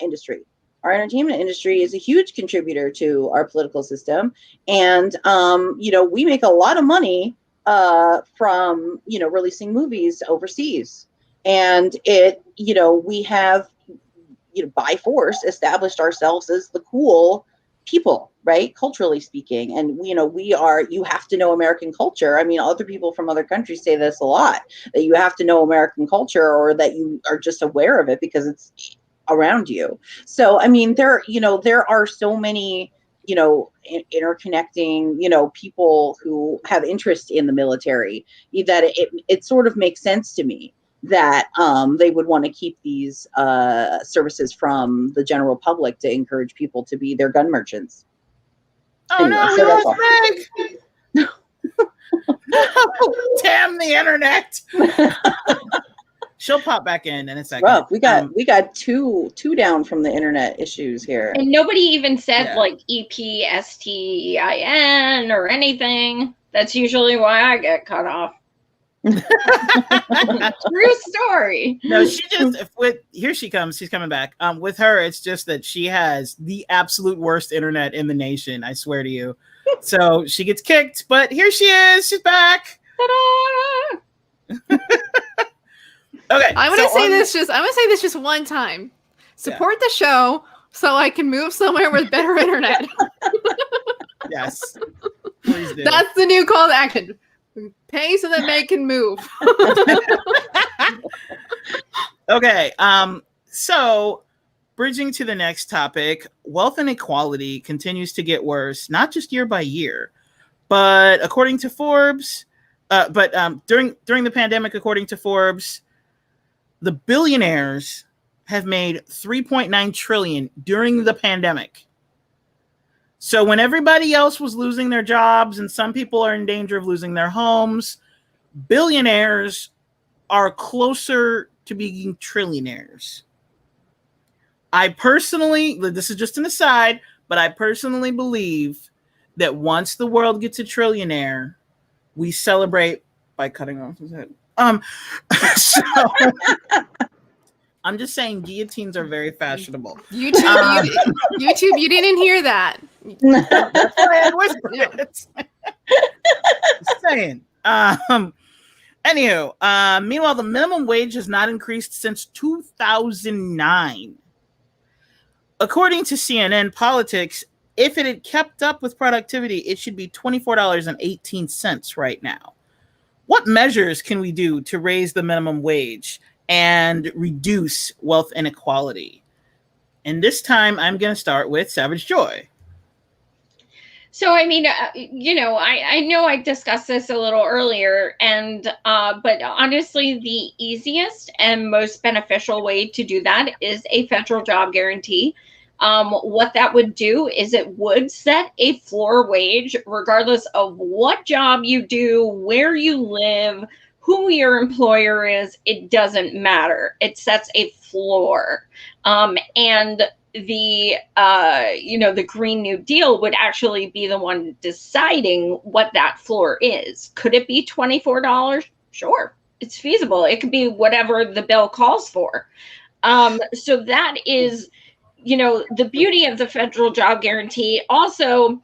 industry. Our entertainment industry is a huge contributor to our political system, and we make a lot of money from releasing movies overseas, and we have by force established ourselves as the cool people, right, culturally speaking, and you have to know American culture. I mean, other people from other countries say this a lot, that you have to know American culture, or that you are just aware of it because it's around you. So I mean, there are so many interconnecting people who have interest in the military that it sort of makes sense to me that they would want to keep these services from the general public to encourage people to be their gun merchants. Oh anyway, no, we lost Meg. No, damn the internet. She'll pop back in a second. Rough. We got two down from the internet issues here, and nobody even said like EPSTEIN or anything. That's usually why I get cut off. True story. No, she just here she comes. She's coming back. With her, it's just that she has the absolute worst internet in the nation. I swear to you. So she gets kicked, but here she is. She's back. Ta-da! Okay, I'm gonna say this just one time. Support the show so I can move somewhere with better internet. Yes, please do. That's the new call to action. Pay so that Meg can move. Okay, so bridging to the next topic, wealth inequality continues to get worse, not just year by year, but according to Forbes, during the pandemic, according to Forbes, the billionaires have made 3.9 trillion during the pandemic. So when everybody else was losing their jobs and some people are in danger of losing their homes, billionaires are closer to being trillionaires. I personally, this is just an aside, but I personally believe that once the world gets a trillionaire, we celebrate by cutting off his head. So I'm just saying guillotines are very fashionable. YouTube, you didn't hear that. That's why I whispered it. Just saying. Anywho, meanwhile, the minimum wage has not increased since 2009. According to CNN Politics, if it had kept up with productivity, it should be $24.18 right now. What measures can we do to raise the minimum wage and reduce wealth inequality? And this time, I'm going to start with Savage Joy. So, I mean, I know I discussed this a little earlier, but honestly, the easiest and most beneficial way to do that is a federal job guarantee. What that would do is it would set a floor wage, regardless of what job you do, where you live, who your employer is. It doesn't matter. It sets a floor. And the Green New Deal would actually be the one deciding what that floor is. Could it be $24? Sure, it's feasible. It could be whatever the bill calls for. So that is, the beauty of the federal job guarantee. Also,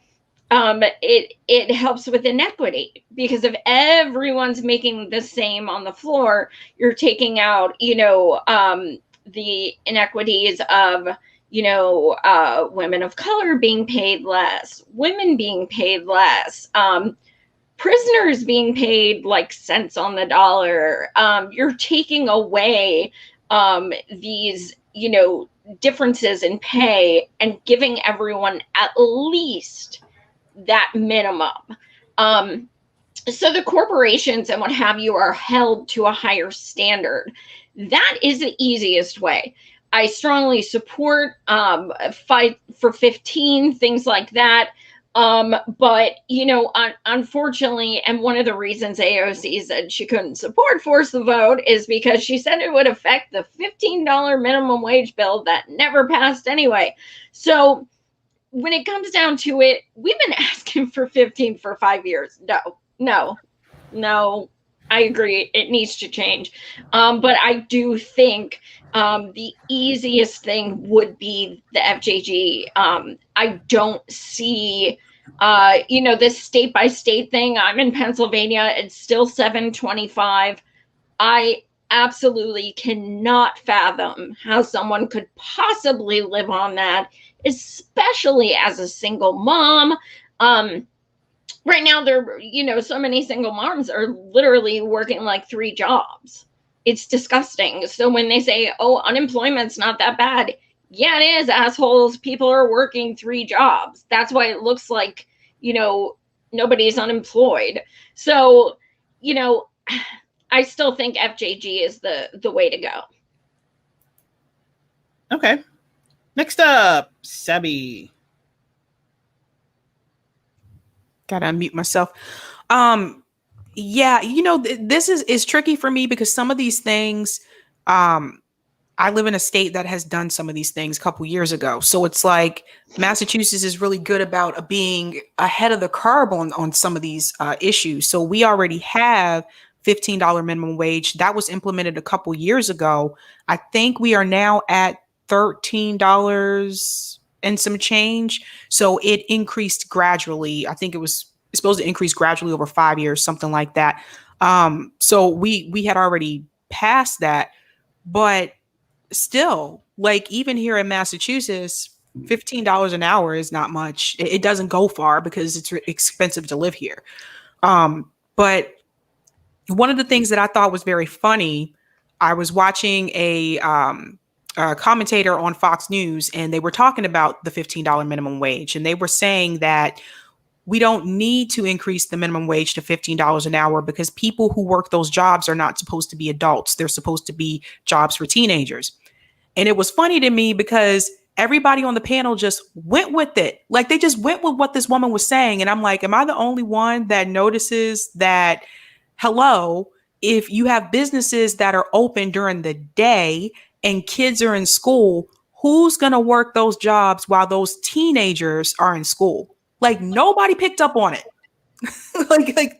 it helps with inequity, because if everyone's making the same on the floor, you're taking out, the inequities of, women of color being paid less, women being paid less, prisoners being paid like cents on the dollar. You're taking away these, differences in pay and giving everyone at least that minimum. So the corporations and what have you are held to a higher standard. That is the easiest way. I strongly support fight for 15, things like that. But, unfortunately, and one of the reasons AOC said she couldn't support force the vote is because she said it would affect the $15 minimum wage bill that never passed anyway. So when it comes down to it, we've been asking for 15 for 5 years. No, I agree. It needs to change. But I do think the easiest thing would be the FJG. I don't see, this state by state thing. I'm in Pennsylvania. It's still $7.25. I absolutely cannot fathom how someone could possibly live on that, especially as a single mom. Right now, so many single moms are literally working like 3 jobs. It's disgusting. So when they say, oh, unemployment's not that bad. Yeah, it is, assholes. People are working 3 jobs. That's why it looks like, nobody's unemployed. So, I still think FJG is the way to go. Okay. Next up, Sabi. Gotta unmute myself. Yeah, this is tricky for me because some of these things, I live in a state that has done some of these things a couple years ago. So it's like Massachusetts is really good about being ahead of the curve on some of these issues. So we already have $15 minimum wage that was implemented a couple years ago. I think we are now at $13 and some change. So it increased gradually. I think it's supposed to increase gradually over 5 years, something like that. So we had already passed that, but still, like even here in Massachusetts, $15 an hour is not much. It doesn't go far because it's expensive to live here. But one of the things that I thought was very funny, I was watching a commentator on Fox News, and they were talking about the $15 minimum wage, and they were saying that we don't need to increase the minimum wage to $15 an hour because people who work those jobs are not supposed to be adults. They're supposed to be jobs for teenagers. And it was funny to me because everybody on the panel just went with it. Like they just went with what this woman was saying. And I'm like, am I the only one that notices that, hello, if you have businesses that are open during the day and kids are in school, who's going to work those jobs while those teenagers are in school? Like nobody picked up on it.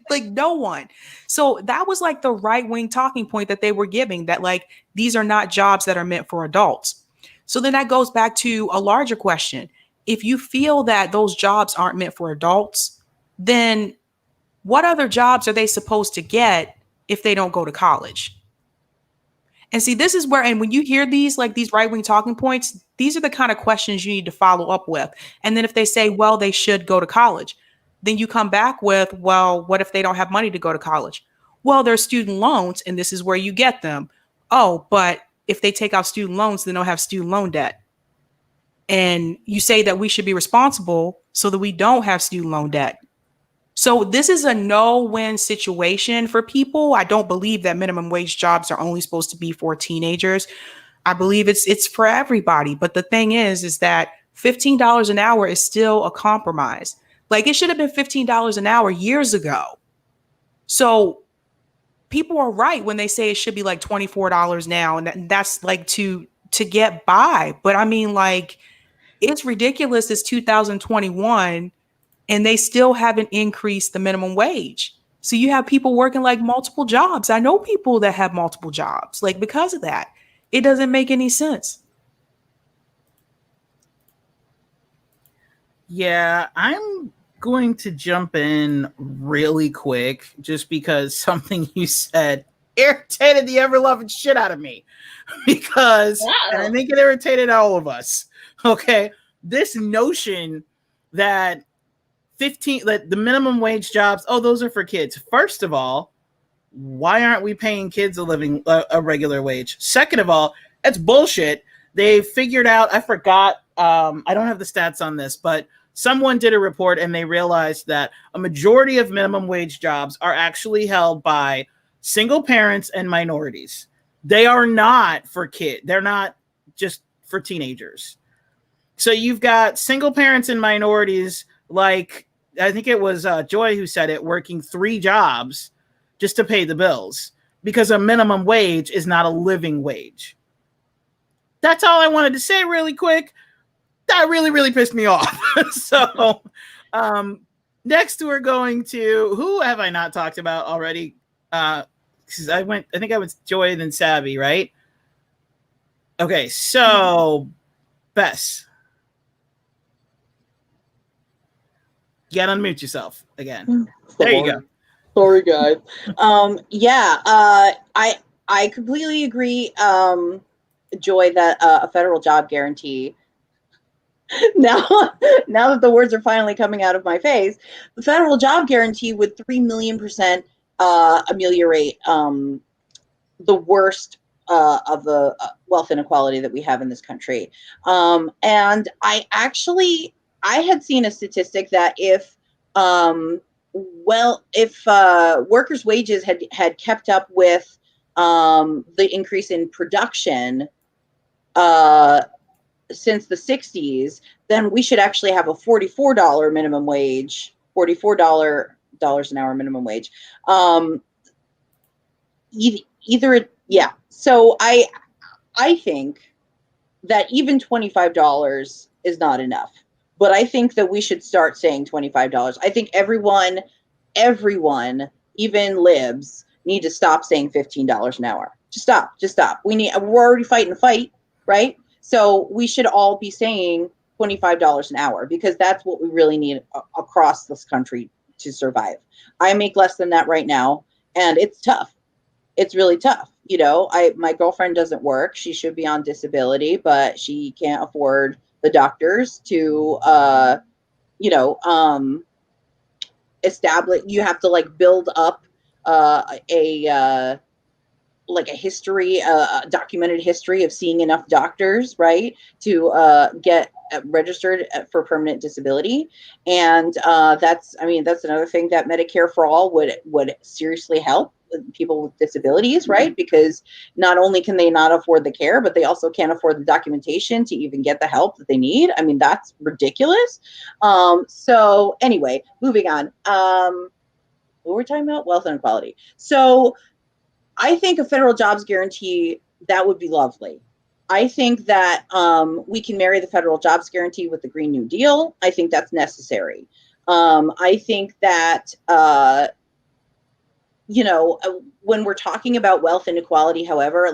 like no one. So that was like the right-wing talking point that they were giving, that like these are not jobs that are meant for adults. So then that goes back to a larger question. If you feel that those jobs aren't meant for adults, then what other jobs are they supposed to get if they don't go to college? And see, this is where, and when you hear these, like these right-wing talking points, these are the kind of questions you need to follow up with. And then if they say, well, they should go to college, then you come back with, well, what if they don't have money to go to college? Well, there's student loans, and this is where you get them. Oh, but if they take out student loans, they don't have student loan debt. And you say that we should be responsible so that we don't have student loan debt. So this is a no-win situation for people. I don't believe that minimum wage jobs are only supposed to be for teenagers. I believe it's for everybody. But the thing is that $15 an hour is still a compromise. Like it should have been $15 an hour years ago. So people are right when they say it should be like $24 now. And that's like to get by. But I mean, like, it's ridiculous. It's 2021 and they still haven't increased the minimum wage. So you have people working like multiple jobs. I know people that have multiple jobs, like because of that. It doesn't make any sense. Yeah, I'm going to jump in really quick just because something you said irritated the ever-loving shit out of me. Because, and I think it irritated all of us. Okay, this notion that the minimum wage jobs, oh, those are for kids. First of all, why aren't we paying kids a regular wage? Second of all, that's bullshit. They figured out, I forgot, I don't have the stats on this, but someone did a report and they realized that a majority of minimum wage jobs are actually held by single parents and minorities. They are not for kids. They're not just for teenagers. So you've got single parents and minorities, like I think it was Joy who said it, working 3 jobs just to pay the bills because a minimum wage is not a living wage. That's all I wanted to say really quick. That really, really pissed me off. So next we're going to, who have I not talked about already? Because I think I was Joy and then Savvy, right? Okay, so Bess. You gotta unmute yourself again. There you go. Sorry, guys. I completely agree, Joy, that a federal job guarantee. Now that the words are finally coming out of my face, the federal job guarantee would 3,000,000% ameliorate the worst of the wealth inequality that we have in this country. And I had seen a statistic that if workers' wages had kept up with the increase in production since the 60s, then we should actually have a $44 minimum wage, $44 an hour minimum wage. So I think that even $25 is not enough. But I think that we should start saying $25. I think everyone, even libs, need to stop saying $15 an hour. Just stop. We're already fighting the fight, right? So we should all be saying $25 an hour because that's what we really need across this country to survive. I make less than that right now, and it's tough. It's really tough. You know, my girlfriend doesn't work. She should be on disability, but she can't afford the doctors to, establish. You have to like build up a like a history, a documented history of seeing enough doctors, right, to get registered for permanent disability. And that's another thing that Medicare for All would seriously help people with disabilities, right? Because not only can they not afford the care, but they also can't afford the documentation to even get the help that they need. I mean, that's ridiculous. So anyway, moving on. What were we talking about? Wealth inequality. So I think a federal jobs guarantee, that would be lovely. I think that we can marry the federal jobs guarantee with the Green New Deal. I think that's necessary. I think that, when we're talking about wealth inequality, however,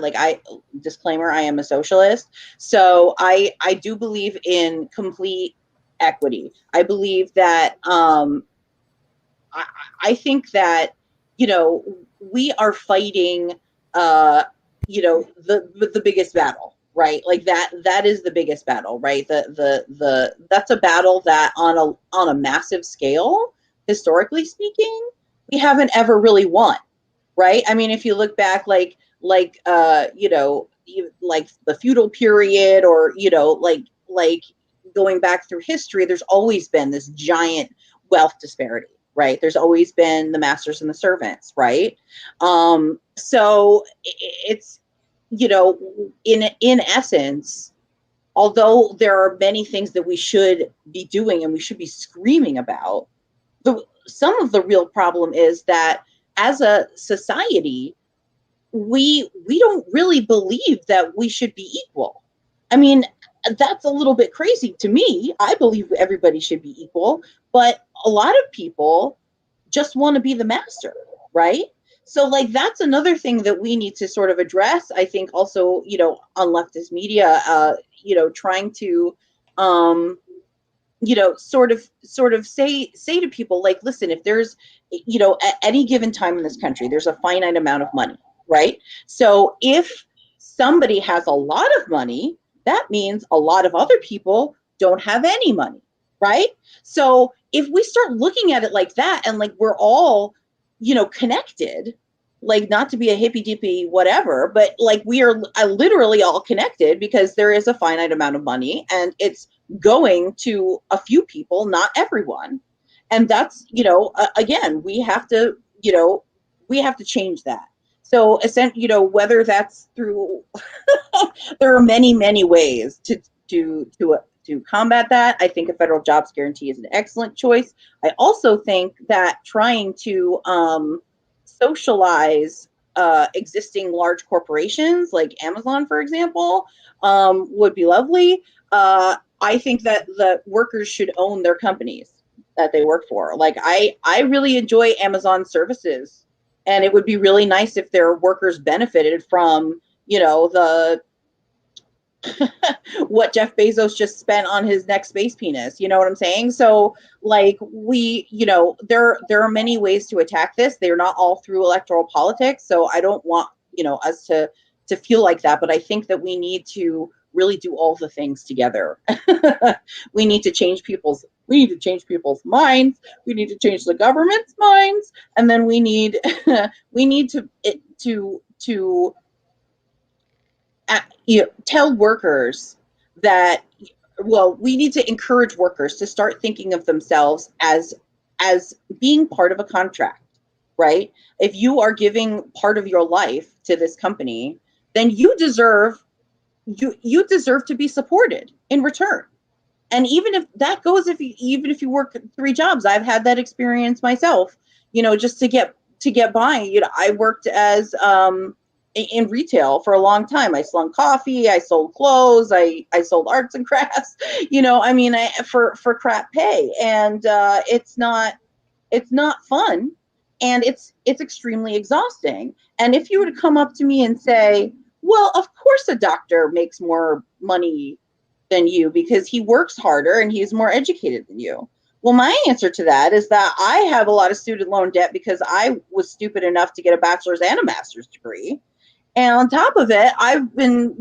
disclaimer, I am a socialist. So I do believe in complete equity. I believe that, I think that, we are fighting, the biggest battle, right? Like that is the biggest battle, right? That's a battle that on a massive scale, historically speaking, we haven't ever really won, right? I mean, if you look back, like the feudal period, or like going back through history, there's always been this giant wealth disparity, right? There's always been the masters and the servants, right? So it's, in essence, although there are many things that we should be doing and we should be screaming about, some of the real problem is that as a society, we don't really believe that we should be equal. I mean, that's a little bit crazy to me. I believe everybody should be equal, but a lot of people just want to be the master, right? So that's another thing that we need to sort of address. I think also, on leftist media, trying to, sort of say to people, like, listen, if there's, at any given time in this country, there's a finite amount of money, right? So if somebody has a lot of money, that means a lot of other people don't have any money, right? So if we start looking at it like that, and like we're all, connected, like, not to be a hippy dippy whatever, but like we are literally all connected, because there is a finite amount of money and it's going to a few people, not everyone. And that's, again, we have to change that. So, whether that's through, there are many ways to combat that. I think a federal jobs guarantee is an excellent choice. I also think that trying to socialize existing large corporations like Amazon, for example, would be lovely. I think that the workers should own their companies that they work for. Like, I really enjoy Amazon services, and it would be really nice if their workers benefited from, the what Jeff Bezos just spent on his next space penis. You know what I'm saying? So, like, there are many ways to attack this. They're not all through electoral politics. So I don't want, us to feel like that. But I think that we need to really do all the things together. We need to change people's minds. We need to change the government's minds. And then we need to tell workers that, we need to encourage workers to start thinking of themselves as being part of a contract, right? If you are giving part of your life to this company, then you deserve to be supported in return. And even if that goes, even if you work 3 jobs, I've had that experience myself, just to get by. I worked as in retail for a long time. I slung coffee, I sold clothes, I sold arts and crafts, for crap pay. And it's not fun, and it's extremely exhausting. And if you were to come up to me and say, well, of course a doctor makes more money than you because he works harder and he's more educated than you. Well, my answer to that is that I have a lot of student loan debt because I was stupid enough to get a bachelor's and a master's degree. And on top of it, I've been,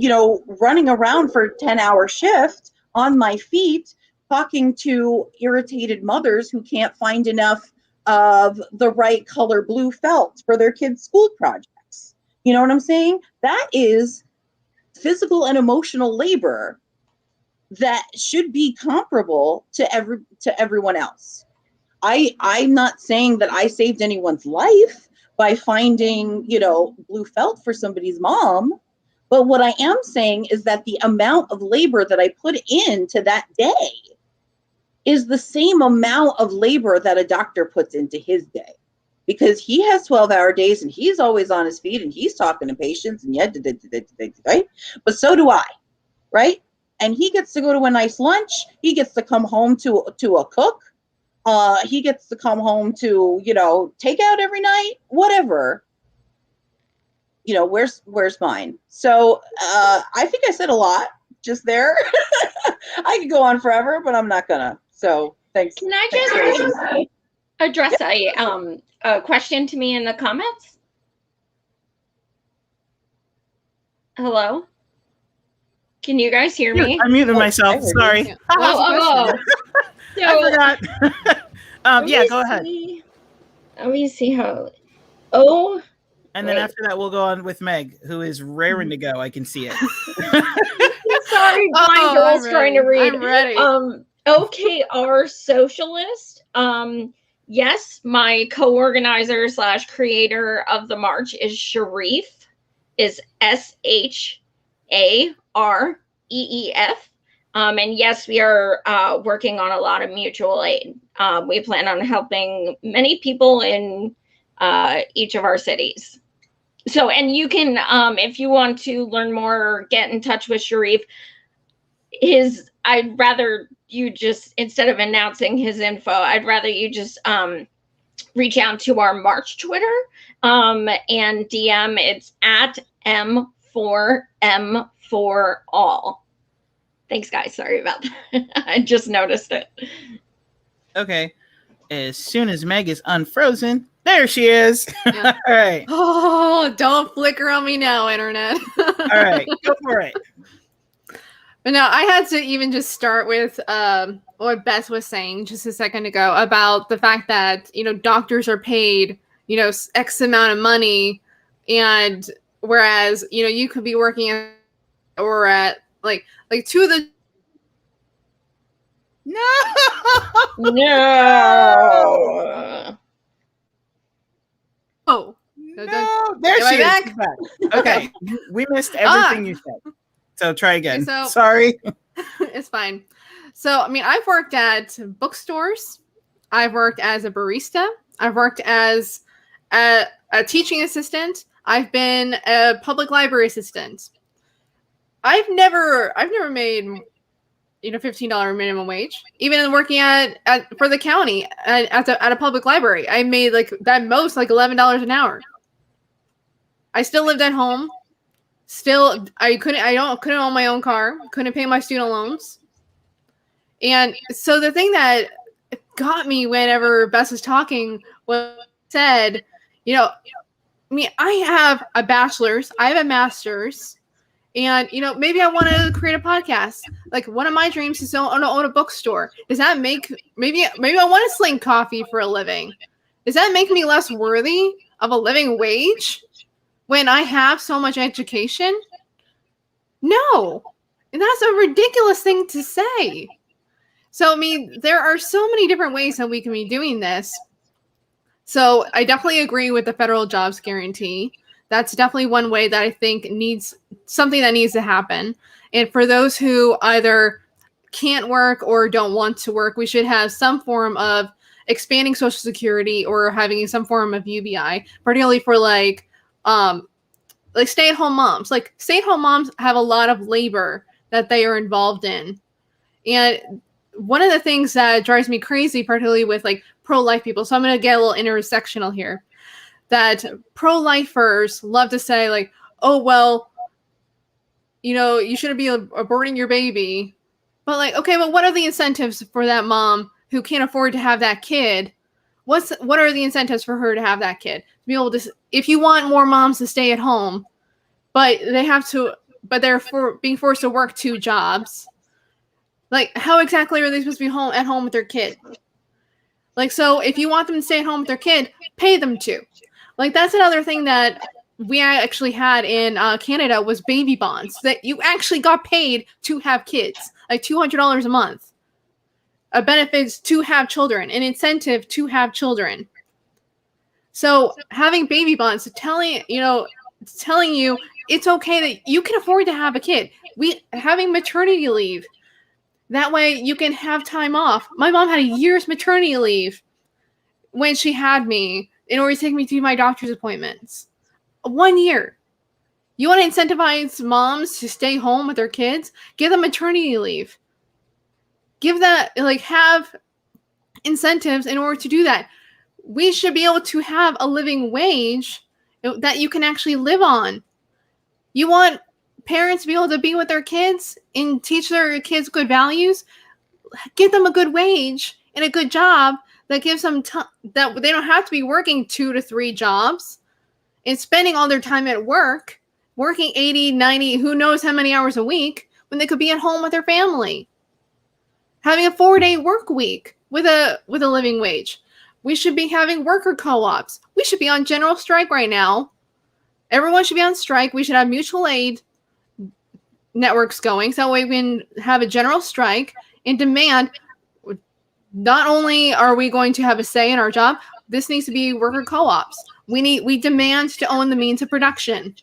running around for a 10-hour shift on my feet, talking to irritated mothers who can't find enough of the right color blue felt for their kids' school projects. You know what I'm saying? That is physical and emotional labor that should be comparable to everyone else. I'm not saying that I saved anyone's life by finding, blue felt for somebody's mom. But what I am saying is that the amount of labor that I put into that day is the same amount of labor that a doctor puts into his day, because he has 12-hour days and he's always on his feet and he's talking to patients and right? But so do I, right? And he gets to go to a nice lunch. He gets to come home to a cook. He gets to come home to, take out every night, whatever. Where's mine? So I think I said a lot just there. I could go on forever, but I'm not gonna. So thanks. Can I just address a question to me in the comments? Hello? Can you guys hear me? I muted myself. Sorry. Yeah. Oh. So, I forgot. Yeah, go ahead. Let me see how. Oh. And then after that, we'll go on with Meg, who is raring to go. I can see it. Sorry, blind girl's trying to read. I'm ready. OKR Socialist. Yes, my co-organizer / creator of the march is Sharif. Is SHAREEF. And yes, we are working on a lot of mutual aid. We plan on helping many people in each of our cities. So, and you can, if you want to learn more or get in touch with Sharif, I'd rather you just, instead of announcing his info, I'd rather you just reach out to our March Twitter and DM. It's at M4M4all. Thanks, guys. Sorry about that. I just noticed it. Okay. As soon as Meg is unfrozen, there she is. Yeah. All right. Oh, don't flicker on me now, internet. All right. Go for it. But no, I had to even just start with what Beth was saying just a second ago about the fact that, doctors are paid, X amount of money. And whereas, you could be working at like two of the. No. Oh. No. There she is. She's back. Okay. We missed everything you said. So try again. So, sorry. It's fine. So, I've worked at bookstores. I've worked as a barista. I've worked as a teaching assistant. I've been a public library assistant. I've never made, $15 minimum wage. Even working for the county at a public library, I made most $11 an hour. I still lived at home. Still, I couldn't own my own car. Couldn't pay my student loans. And so the thing that got me whenever Bess was talking was said, I have a bachelor's, I have a master's, and maybe I want to create a podcast. Like, one of my dreams is to own a bookstore. Does that make maybe I want to sling coffee for a living? Does that make me less worthy of a living wage when I have so much education? No. And that's a ridiculous thing to say. So, there are so many different ways that we can be doing this. So I definitely agree with the federal jobs guarantee. That's definitely one way that I think needs to happen. And for those who either can't work or don't want to work, we should have some form of expanding Social Security or having some form of UBI, particularly for stay-at-home moms. Like, stay-at-home moms have a lot of labor that they are involved in. And one of the things that drives me crazy, particularly with pro-life people, so I'm going to get a little intersectional here, that pro-lifers love to say oh, well, you shouldn't be aborting your baby. But okay, but what are the incentives for that mom who can't afford to have that kid? What are the incentives for her to have that kid? To be able to, if you want more moms to stay at home, but they're being forced to work 2 jobs. How exactly are they supposed to be at home with their kid? So if you want them to stay at home with their kid, pay them to. That's another thing that we actually had in Canada was baby bonds, that you actually got paid to have kids, like $200 a month. A benefits to have children, an incentive to have children. So having baby bonds, telling you it's okay that you can afford to have a kid. Having maternity leave. That way you can have time off. My mom had a year's maternity leave when she had me in order to take me to my doctor's appointments. 1 year. You want to incentivize moms to stay home with their kids? Give them maternity leave. Give that, have incentives in order to do that. We should be able to have a living wage that you can actually live on. You want parents to be able to be with their kids and teach their kids good values? Give them a good wage and a good job that gives them that they don't have to be working 2 to 3 jobs and spending all their time at work, working 80, 90, who knows how many hours a week, when they could be at home with their family. Having a 4-day work week with a living wage. We should be having worker co-ops. We should be on general strike right now. Everyone should be on strike. We should have mutual aid networks going, so that way we can have a general strike and demand. Not only are we going to have a say in our job, this needs to be worker co-ops. We demand to own the means of production.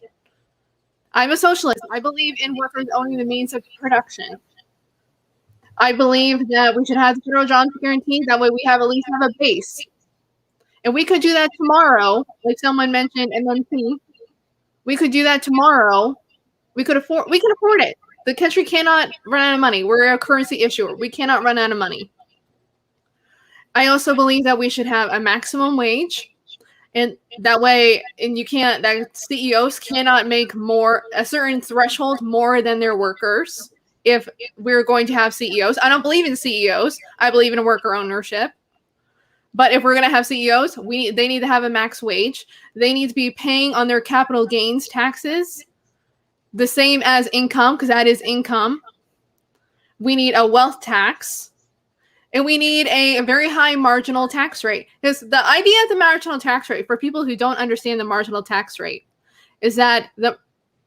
I'm a socialist. I believe in workers owning the means of production. I believe that we should have the federal job guarantee. That way we at least have a base. And we could do that tomorrow, like someone mentioned MMP. We could do that tomorrow. We can afford it. The country cannot run out of money. We're a currency issuer. We cannot run out of money. I also believe that we should have a maximum wage. And that way, that CEOs cannot make a certain threshold more than their workers. If we're going to have CEOs, I don't believe in CEOs. I believe in worker ownership. But if we're going to have CEOs, they need to have a max wage. They need to be paying on their capital gains taxes the same as income, because that is income. We need a wealth tax. And we need a very high marginal tax rate. Because the idea of the marginal tax rate, for people who don't understand the marginal tax rate, is that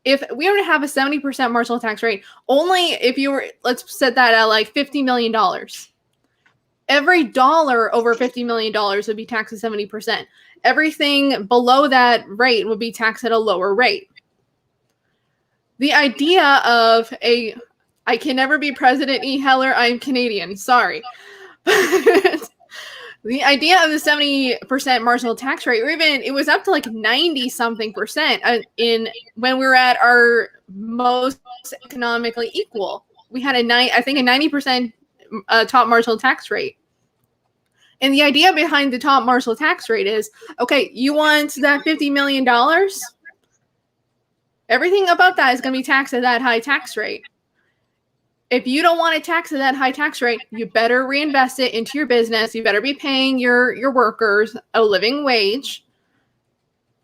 if we were to have a 70% marginal tax rate, only if you were, let's set that at like $50 million. Every dollar over $50 million would be taxed at 70%. Everything below that rate would be taxed at a lower rate. The idea of I can never be President E. Heller, I'm Canadian, sorry. The idea of the 70% marginal tax rate, or even it was up to like 90-something% when we were at our most economically equal. We had a 90% top marginal tax rate. And the idea behind the top marginal tax rate is, okay, you want that $50 million? Everything above that is going to be taxed at that high tax rate. If you don't want to tax at that high tax rate, you better reinvest it into your business. You better be paying your workers a living wage.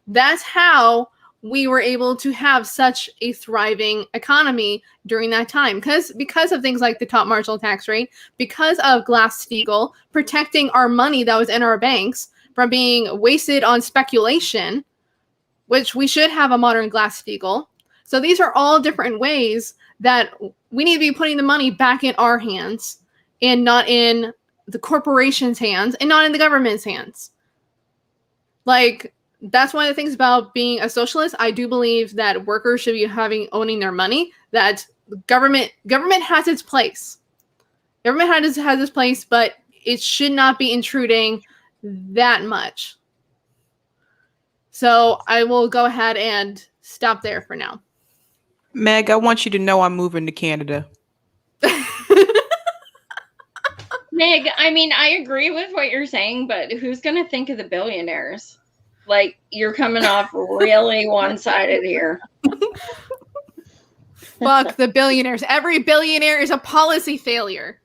That's how we were able to have such a thriving economy during that time. Because of things like the top marginal tax rate, because of Glass-Steagall protecting our money that was in our banks from being wasted on speculation, which we should have a modern Glass-Steagall. So these are all different ways that we need to be putting the money back in our hands and not in the corporation's hands and not in the government's hands. Like, that's one of the things about being a socialist. I do believe that workers should be owning their money, that government has its place. Government has its place, but it should not be intruding that much. So I will go ahead and stop there for now. Meg, I want you to know I'm moving to Canada. Meg, I mean, I agree with what you're saying, but who's going to think of the billionaires? Like, you're coming off really one-sided here. Fuck the billionaires. Every billionaire is a policy failure.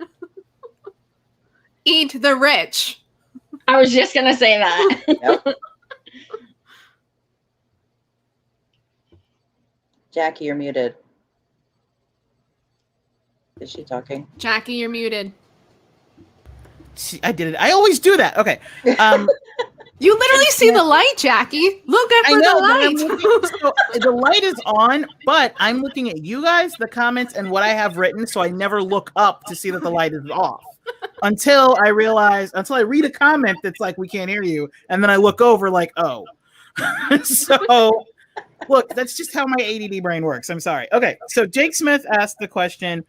Eat the rich. I was just going to say that. Yep. Jackie, you're muted. Is she talking? Jackie, you're muted. I did it. I always do that. Okay. You literally see the light, Jackie. Look at I for know, the but I'm light. looking, so the light is on, but I'm looking at you guys, the comments, and what I have written, so I never look up to see that the light is off until I read a comment that's like, we can't hear you, and then I look over like, oh. So, look, that's just how my ADD brain works. I'm sorry. Okay, so Jake Smith asked the question,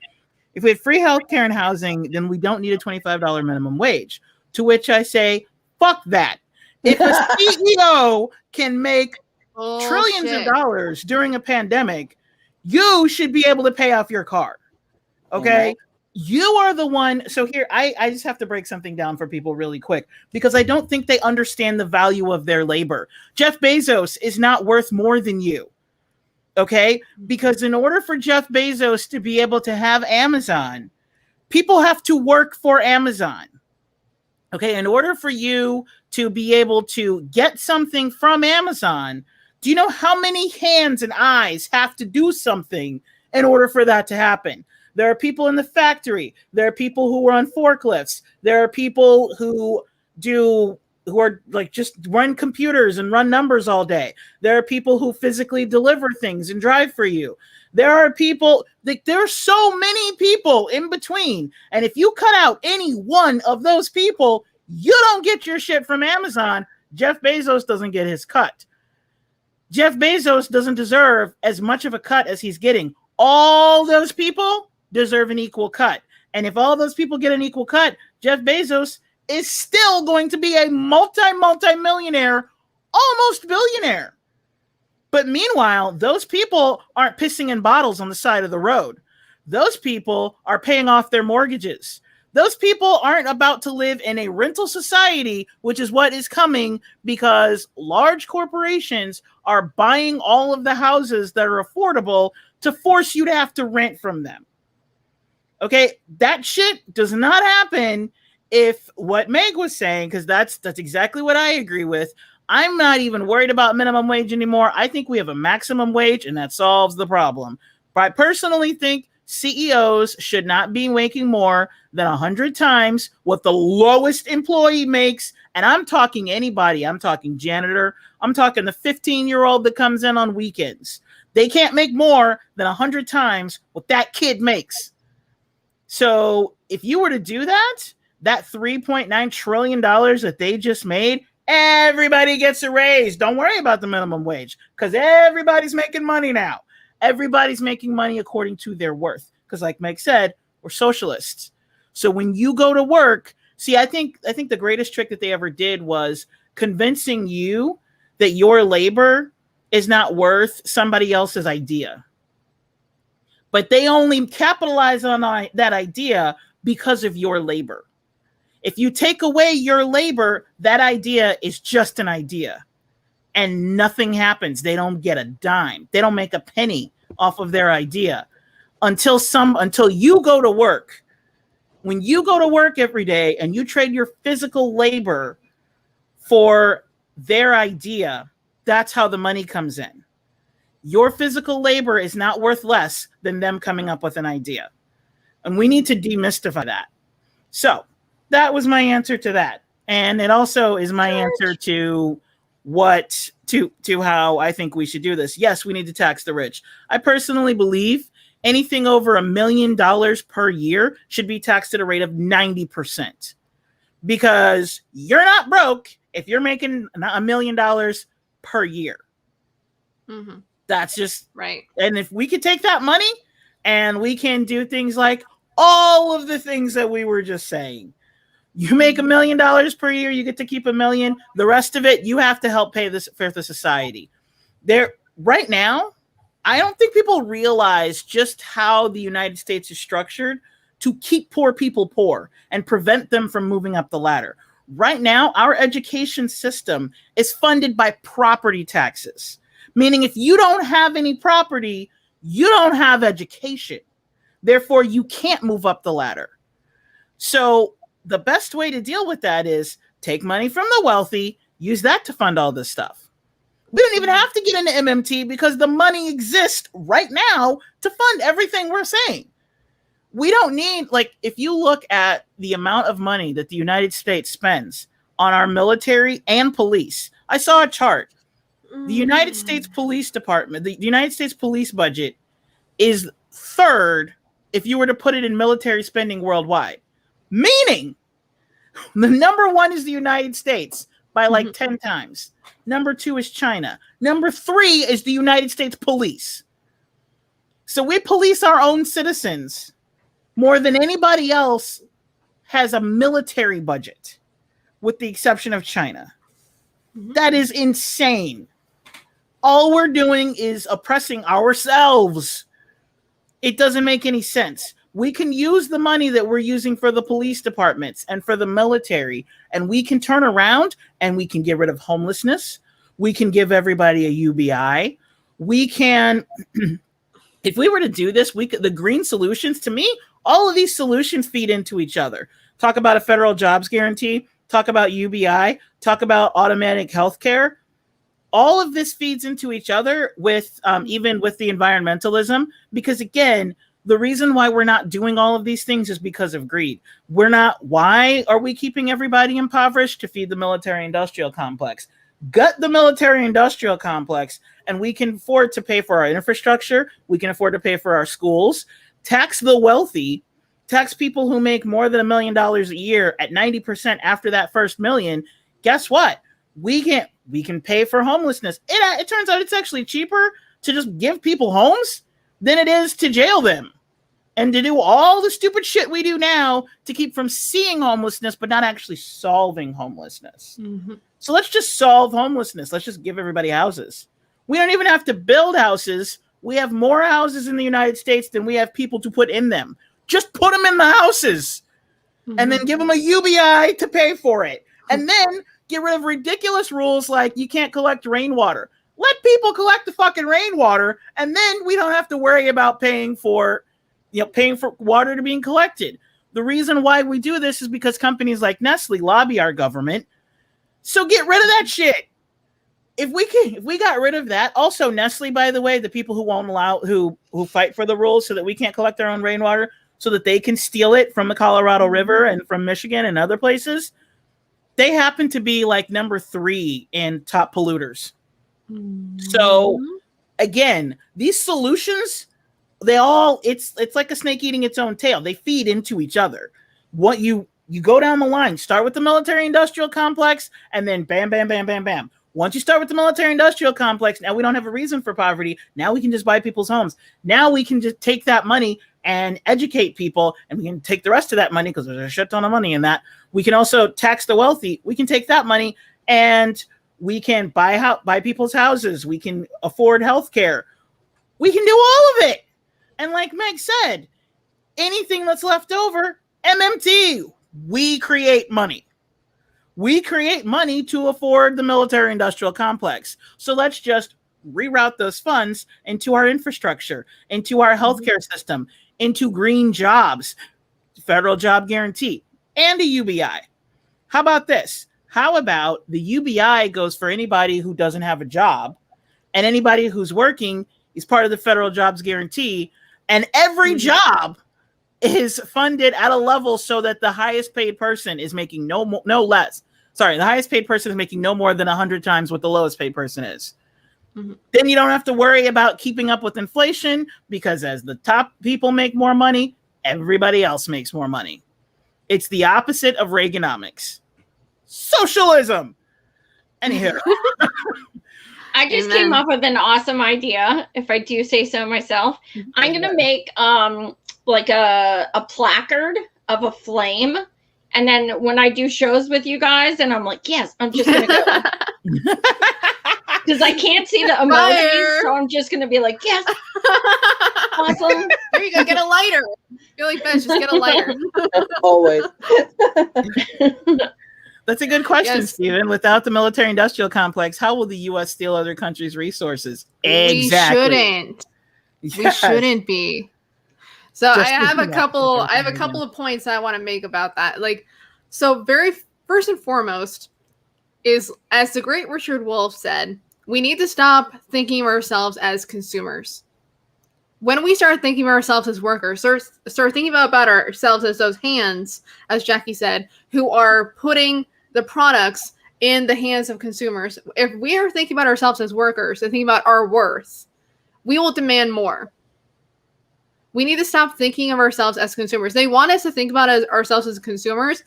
if we had free healthcare and housing, then we don't need a $25 minimum wage. To which I say, fuck that. If a CEO can make trillions of dollars during a pandemic, you should be able to pay off your car. Okay? You are the one. So here, I just have to break something down for people really quick because I don't think they understand the value of their labor. Jeff Bezos is not worth more than you. Okay? Because in order for Jeff Bezos to be able to have Amazon, people have to work for Amazon. Okay? In order for you to be able to get something from Amazon, do you know how many hands and eyes have to do something in order for that to happen? There are people in the factory. There are people who are on forklifts. There are people who are like just run computers and run numbers all day. There are people who physically deliver things and drive for you. There are people, like there are so many people in between. And if you cut out any one of those people, you don't get your shit from Amazon. Jeff Bezos doesn't get his cut. Jeff Bezos doesn't deserve as much of a cut as he's getting. All those people deserve an equal cut. And if all those people get an equal cut, Jeff Bezos is still going to be a multi-millionaire, almost billionaire. But meanwhile, those people aren't pissing in bottles on the side of the road. Those people are paying off their mortgages. Those people aren't about to live in a rental society, which is what is coming because large corporations are buying all of the houses that are affordable to force you to have to rent from them. Okay, that shit does not happen if what Meg was saying, because that's exactly what I agree with. I'm not even worried about minimum wage anymore. I think we have a maximum wage and that solves the problem. But I personally think CEOs should not be making more than 100 times what the lowest employee makes. And I'm talking anybody. I'm talking janitor. I'm talking the 15-year-old that comes in on weekends. They can't make more than 100 times what that kid makes. So if you were to do that $3.9 trillion that they just made, everybody gets a raise. Don't worry about the minimum wage because everybody's making money now. Everybody's making money according to their worth. Because like Meg said, we're socialists. So when you go to work, see, I think the greatest trick that they ever did was convincing you that your labor is not worth somebody else's idea. But they only capitalize on that idea because of your labor. If you take away your labor, that idea is just an idea. And nothing happens. They don't get a dime. They don't make a penny off of their idea until you go to work. When you go to work every day and you trade your physical labor for their idea, that's how the money comes in. Your physical labor is not worth less than them coming up with an idea. And we need to demystify that. So that was my answer to that. And it also is my answer to how I think we should do this. Yes, we need to tax the rich. I personally believe anything over $1 million per year should be taxed at a rate of 90%. Because you're not broke if you're making $1 million per year. Mm-hmm. That's just right. And if we could take that money and we can do things like all of the things that we were just saying. You make $1 million per year, you get to keep $1 million. The rest of it, you have to help pay this for the society. There, right now, I don't think people realize just how the United States is structured to keep poor people poor and prevent them from moving up the ladder. Right now, our education system is funded by property taxes, meaning if you don't have any property, you don't have education. Therefore, you can't move up the ladder. So the best way to deal with that is take money from the wealthy, use that to fund all this stuff. We don't even have to get into MMT because the money exists right now to fund everything we're saying. We don't need, like, if you look at the amount of money that the United States spends on our military and police. I saw a chart. The United States Police Department, the United States police budget is third if you were to put it in military spending worldwide. Meaning, the number one is the United States by like 10 times. Number 2 is China. Number 3 is the United States Police. So we police our own citizens more than anybody else has a military budget, with the exception of China. That is insane. All we're doing is oppressing ourselves. It doesn't make any sense. We can use the money that we're using for the police departments and for the military, and we can turn around and we can get rid of homelessness. We can give everybody a UBI. We can, if we were to do this, the green solutions, to me, all of these solutions feed into each other. Talk about a federal jobs guarantee, talk about UBI, talk about automatic healthcare. All of this feeds into each other with even with the environmentalism, because again, the reason why we're not doing all of these things is because of greed. Why are we keeping everybody impoverished? To feed the military industrial complex. Gut the military industrial complex, and we can afford to pay for our infrastructure. We can afford to pay for our schools. Tax the wealthy. Tax people who make more than $1 million a year at 90% after that first million. Guess what? We can pay for homelessness. It turns out it's actually cheaper to just give people homes than it is to jail them and to do all the stupid shit we do now to keep from seeing homelessness, but not actually solving homelessness. So let's just solve homelessness. Let's just give everybody houses. We don't even have to build houses. We have more houses in the United States than we have people to put in them. Just put them in the houses and then give them a UBI to pay for it. And then get rid of ridiculous rules like you can't collect rainwater. Let people collect the fucking rainwater, and then we don't have to worry about paying for water to being collected. The reason why we do this is because companies like Nestle lobby our government. So get rid of that shit. If we got rid of that, also Nestle, by the way, the people who won't allow who fight for the rules so that we can't collect our own rainwater, so that they can steal it from the Colorado River and from Michigan and other places, they happen to be like number 3 in top polluters. So again, these solutions, it's like a snake eating its own tail. They feed into each other. What you go down the line, start with the military industrial complex, and then bam, bam, bam, bam, bam. Once you start with the military industrial complex, now we don't have a reason for poverty. Now we can just buy people's homes. Now we can just take that money and educate people, and we can take the rest of that money, because there's a shit ton of money in that. We can also tax the wealthy. We can take that money and we can buy people's houses. We can afford health care. We can do all of it. And like Meg said, anything that's left over, MMT, we create money. We create money to afford the military industrial complex. So let's just reroute those funds into our infrastructure, into our healthcare system, into green jobs, federal job guarantee, and a UBI. How about this? How about the UBI goes for anybody who doesn't have a job, and anybody who's working is part of the federal jobs guarantee, and every job is funded at a level so that the highest paid person is making no less. Sorry, the highest paid person is making no more than 100 times what the lowest paid person is. Then you don't have to worry about keeping up with inflation, because as the top people make more money, everybody else makes more money. It's the opposite of Reaganomics. Socialism. Anyhow. I just came up with an awesome idea, if I do say so myself. I'm going to make like a placard of a flame. And then when I do shows with you guys, and I'm like, yes, I'm just going to go. Because I can't see the emojis, so I'm just going to be like, yes. Awesome. There you go. Get a lighter. You're like, Ben, just get a lighter. Always. That's a good question, Yes. Stephen. Without the military industrial complex, how will the U.S. steal other countries' resources? We shouldn't. Yes. We shouldn't be. So Just I have a thinking couple. about I have a couple of points that I want to make about that. So very first and foremost is, as the great Richard Wolff said, we need to stop thinking of ourselves as consumers. When we start thinking of ourselves as workers, start thinking about ourselves as those hands, as Jackie said, who are putting the products in the hands of consumers, if we are thinking about ourselves as workers and thinking about our worth, we will demand more. We need to stop thinking of ourselves as consumers. They want us to think about ourselves as consumers,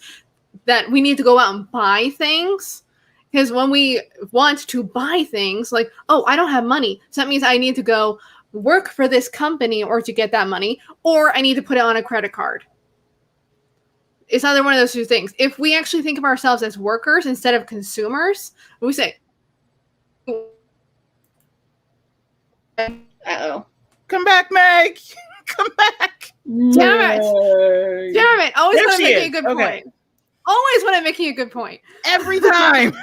that we need to go out and buy things. Because when we want to buy things, like, oh, I don't have money, so that means I need to go work for this company or to get that money, or I need to put it on a credit card. It's either one of those two things. If we actually think of ourselves as workers instead of consumers, we say, Uh-oh. Come back, Meg. Come back. Damn it. Damn it. Always There want to she make is. a good Okay. point. Always want to make a good point. Every time.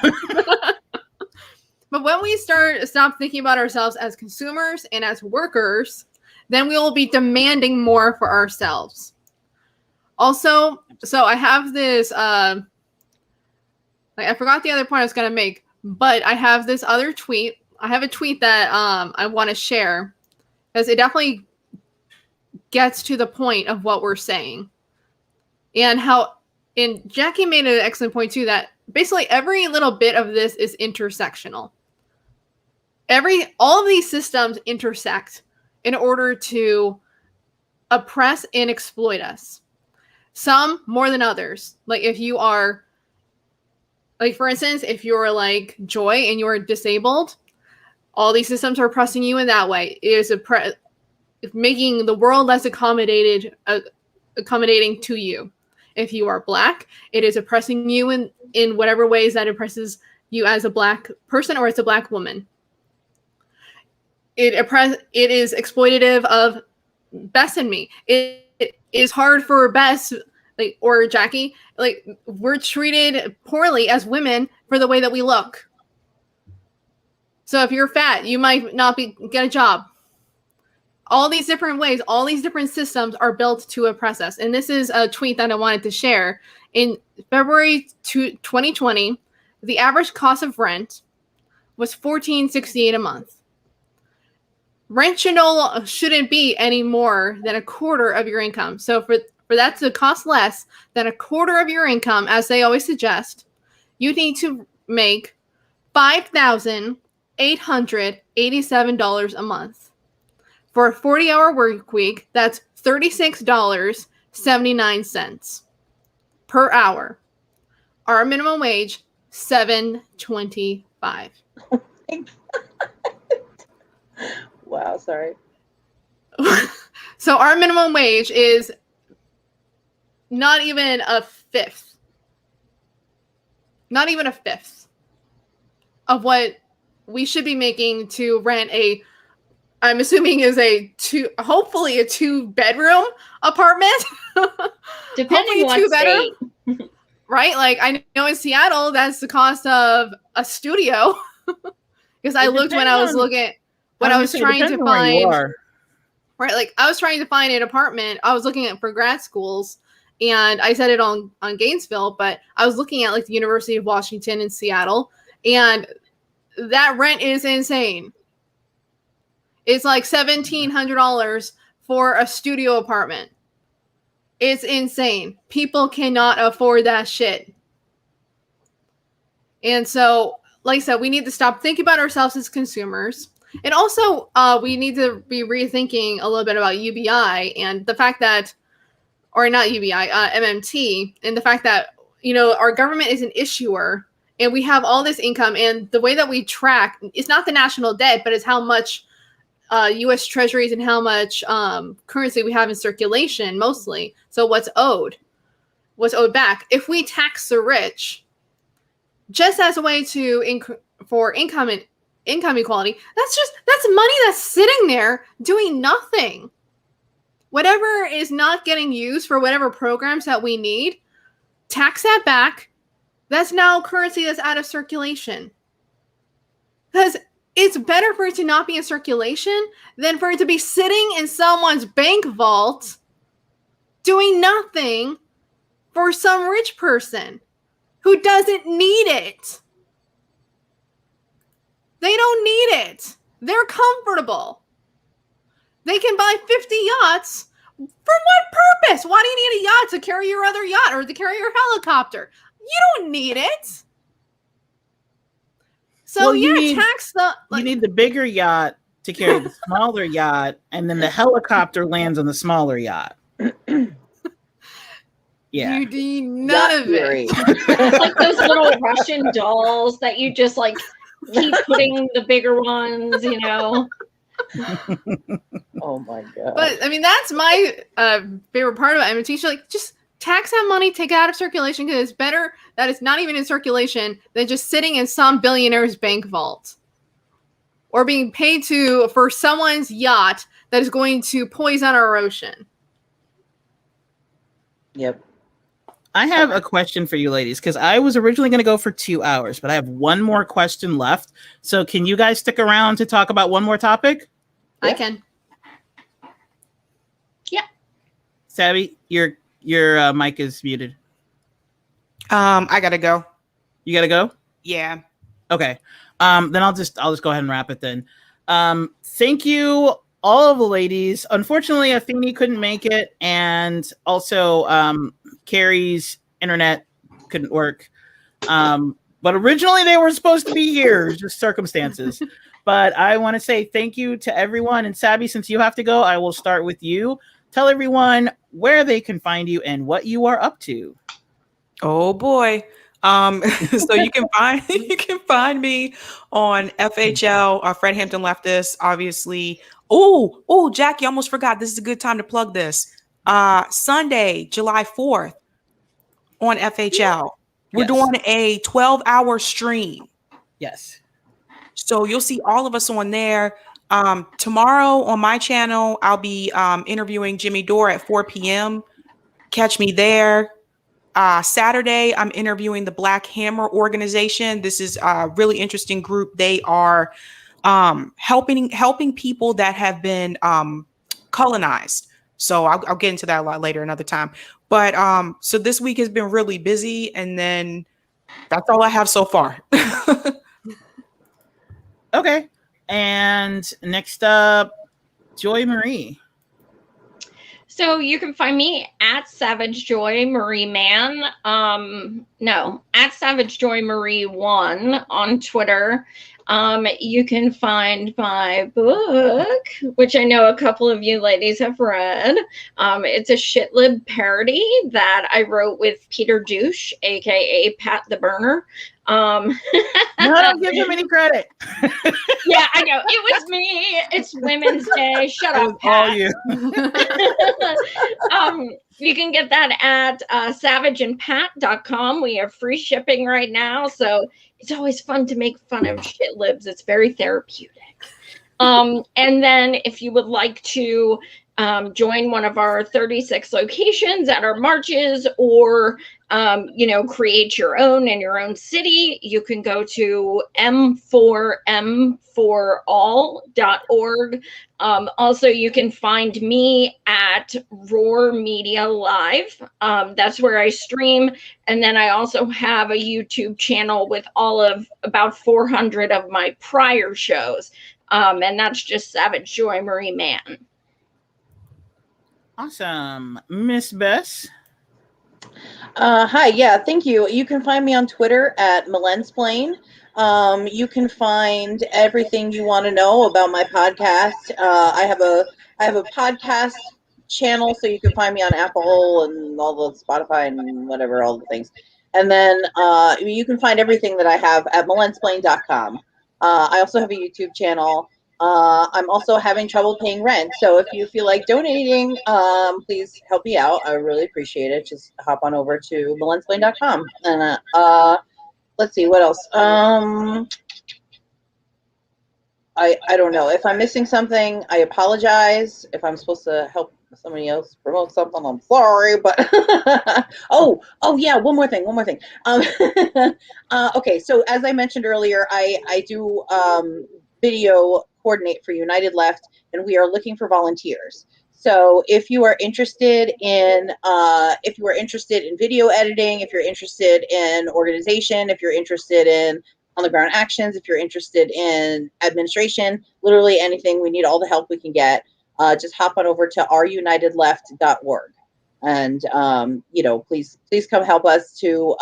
But when we stop thinking about ourselves as consumers and as workers, then we will be demanding more for ourselves. Also, so I have this, I forgot the other point I was going to make, but I have this other tweet. I have a tweet that I want to share because it definitely gets to the point of what we're saying. And Jackie made an excellent point too, that basically every little bit of this is intersectional. All of these systems intersect in order to oppress and exploit us. Some more than others. Like if you are, like for instance, if you're like Joy and you're disabled, all these systems are oppressing you in that way. It is making the world less accommodating to you. If you are Black, it is oppressing you in whatever ways that oppresses you as a Black person or as a Black woman. It is exploitative of Bess and me. It is hard for Bess or Jackie. Like, we're treated poorly as women for the way that we look. So if you're fat, you might not get a job. All these different ways, all these different systems are built to oppress us. And this is a tweet that I wanted to share. In February 2020, the average cost of rent was $14.68 a month. Rent shouldn't be any more than a quarter of your income. So for that to cost less than a quarter of your income, as they always suggest, you need to make $5,887 a month. For a 40-hour work week, that's $36.79 per hour. Our minimum wage, $7.25. Wow, sorry. So our minimum wage is not even a fifth. Not even a fifth of what we should be making to rent I'm assuming is hopefully a 2-bedroom apartment. Depending on what state. Right? Like I know in Seattle, that's the cost of a studio. Because I looked when I was trying to find, right? Like I was trying to find an apartment. I was looking at for grad schools, and I said it on Gainesville, but I was looking at like the University of Washington in Seattle, and that rent is insane. It's like $1,700 for a studio apartment. It's insane. People cannot afford that shit. And so, like I said, we need to stop thinking about ourselves as consumers. And also, we need to be rethinking a little bit about UBI and the fact that, or not UBI, MMT, and the fact that, our government is an issuer and we have all this income, and the way that we track, it's not the national debt, but it's how much U.S. treasuries and how much currency we have in circulation mostly. So what's owed back. If we tax the rich, just as a way for income equality, that's money that's sitting there doing nothing. Whatever is not getting used for whatever programs that we need, tax that back. That's now currency that's out of circulation. Because it's better for it to not be in circulation than for it to be sitting in someone's bank vault doing nothing for some rich person who doesn't need it. They don't need it. They're comfortable. They can buy 50 yachts. For what purpose? Why do you need a yacht? To carry your other yacht or to carry your helicopter? You don't need it. So Well, you need- tax the. You need the bigger yacht to carry the smaller yacht, and then the helicopter lands on the smaller yacht. Yeah. You do none Yacht of theory. it. It's like those little Russian dolls that you just like keep putting the bigger ones, you know. Oh my god. But I mean, that's my favorite part about MMT. Like, just tax that money, take it out of circulation, because it's better that it's not even in circulation than just sitting in some billionaire's bank vault or being paid for someone's yacht that is going to poison our ocean. Yep. I have a question for you ladies, because I was originally going to go for 2 hours, but I have one more question left. So can you guys stick around to talk about one more topic? I Yeah. can. Savvy, your mic is muted. I gotta go. You got to go? Yeah. Okay. Then I'll just go ahead and wrap it then. Thank you, all of the ladies. Unfortunately, Athene couldn't make it, and also Carrie's internet couldn't work. But originally they were supposed to be here, just circumstances. But I want to say thank you to everyone. And Sabby, since you have to go, I will start with you. Tell everyone where they can find you and what you are up to. Oh boy. So you can find me on FHL, Fred Hampton Leftists, obviously. Oh, Jackie, I almost forgot. This is a good time to plug this. Sunday, July 4th on FHL. We're Yes. doing a 12-hour stream. Yes. So you'll see all of us on there. Tomorrow on my channel, I'll be interviewing Jimmy Dore at 4 p.m. Catch me there. Saturday, I'm interviewing the Black Hammer organization. This is a really interesting group. They are helping people that have been colonized. So I'll get into that a lot later another time. But so this week has been really busy, and then that's all I have so far. Okay. And next up, Joy Marie. So you can find me at Savage Joy Marie Man. No, at Savage Joy Marie 1 on Twitter. You can find my book, which I know a couple of you ladies have read. It's a shitlib parody that I wrote with Peter Douche, aka Pat the Burner. No, don't give him any credit. Yeah, I know. It was me. It's Women's Day. Shut It up, was all Pat. you. You can get that at savageandpat.com. We have free shipping right now, so it's always fun to make fun of shit libs. It's very therapeutic. And then if you would like to join one of our 36 locations at our marches, or create your own in your own city, you can go to m4m4all.org. Also, you can find me at Roar Media Live. That's where I stream. And then I also have a YouTube channel with about 400 of my prior shows. And that's just Savage Joy Marie Man. Awesome. Miss Bess. Hi, yeah, thank you. You can find me on Twitter at Malensplain. You can find everything you want to know about my podcast. I have a podcast channel, so you can find me on Apple and all the Spotify and whatever, all the things. And then you can find everything that I have at malensplain.com. I also have a YouTube channel. I'm also having trouble paying rent, so if you feel like donating, please help me out. I really appreciate it. Just hop on over to malensplain.com. And let's see, what else? I don't know. If I'm missing something, I apologize. If I'm supposed to help somebody else promote something, I'm sorry. But oh yeah, one more thing. Okay, so as I mentioned earlier, I do video coordinate for United Left, and we are looking for volunteers. So if you are interested in video editing, if you're interested in organization, if you're interested in on the ground actions, if you're interested in administration, literally anything, we need all the help we can get. Just hop on over to ourunitedleft.org. And please come help us to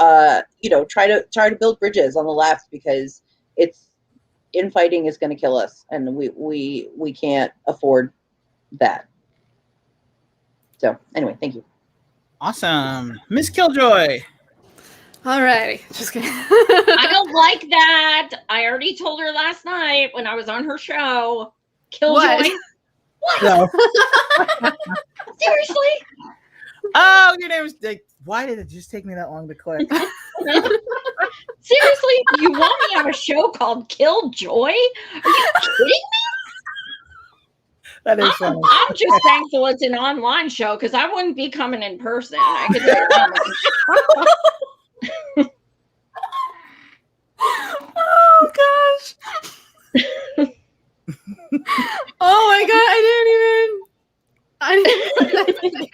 try to build bridges on the left, because infighting is going to kill us, and we can't afford that. So anyway, thank you. Awesome. Miss Killjoy. Alrighty, just kidding. I don't like that. I already told her last night when I was on her show. Killjoy. What? No. Seriously? Oh, your name was like, why did it just take me that long to click? Seriously? You want me on a show called Killjoy? Are you kidding me? That is funny. I'm just thankful it's an online show, because I wouldn't be coming in person. I could Oh gosh. Oh my god, I didn't.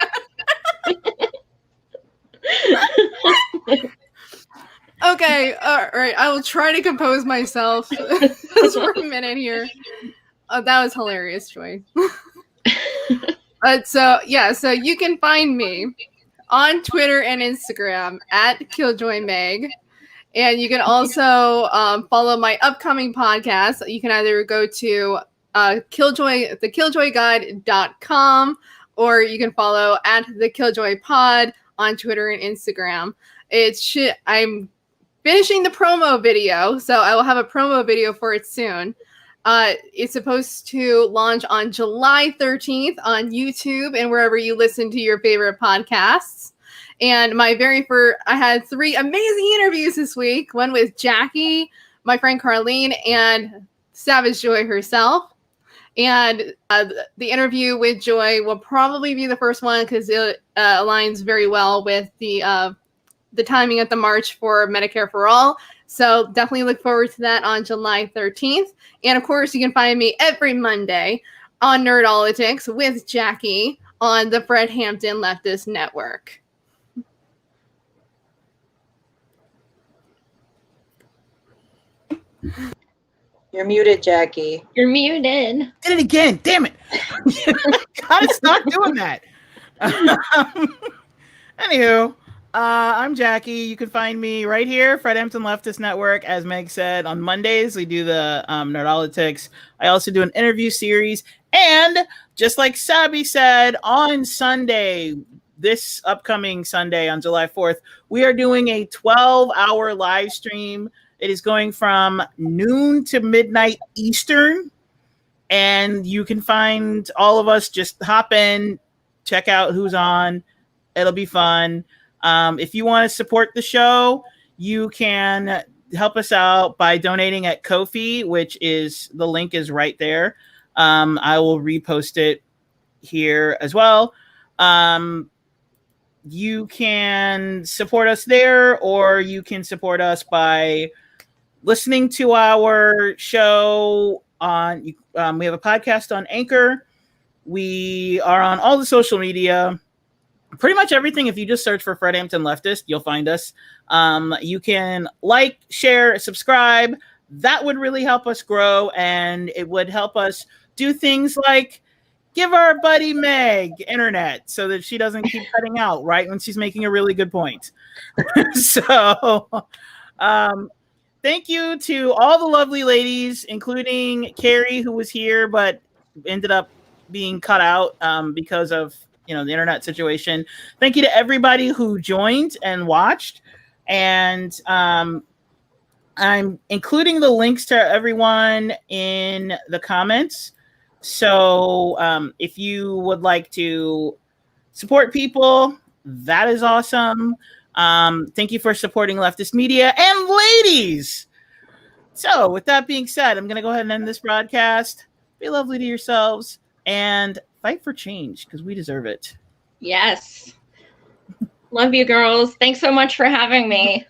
Okay, all right. I will try to compose myself just for a minute here. That was hilarious, Joy. So you can find me on Twitter and Instagram at KilljoyMeg. And you can also follow my upcoming podcast. You can either go to thekilljoyguide.com, or you can follow at the Killjoy Pod on Twitter and Instagram. I'm finishing the promo video, so I will have a promo video for it soon. It's supposed to launch on July 13th on YouTube and wherever you listen to your favorite podcasts. And I had 3 amazing interviews this week. One with Jackie, my friend Carlene, and Savage Joy herself. And the interview with Joy will probably be the first one, because it aligns very well with the timing at the March for Medicare for All. So definitely look forward to that on July 13th. And of course, you can find me every Monday on Nerdolitics with Jackie on the Fred Hampton Leftist Network. You're muted, Jackie. You're muted. Did it again. Damn it. Gotta stop doing that. Anywho, I'm Jackie. You can find me right here, Fred Hampton Leftist Network. As Meg said, on Mondays, we do the Nerdolitics. I also do an interview series. And just like Sabby said, on Sunday, this upcoming Sunday on July 4th, we are doing a 12-hour live stream. It is going from noon to midnight Eastern. And you can find all of us. Just hop in, check out who's on. It'll be fun. If you want to support the show, you can help us out by donating at Ko-fi, which is, the link is right there. I will repost it here as well. You can support us there, or you can support us by listening to our show on, we have a podcast on Anchor. We are on all the social media, pretty much everything. If you just search for Fred Hampton Leftist, you'll find us. You can like, share, subscribe. That would really help us grow, and it would help us do things like give our buddy Meg internet so that she doesn't keep cutting out right when she's making a really good point. So thank you to all the lovely ladies, including Carrie, who was here but ended up being cut out because of the internet situation. Thank you to everybody who joined and watched. And I'm including the links to everyone in the comments. So if you would like to support people, that is awesome. Thank you for supporting leftist media and ladies. So with that being said, I'm going to go ahead and end this broadcast. Be lovely to yourselves and fight for change, because we deserve it. Yes. Love you, girls. Thanks so much for having me.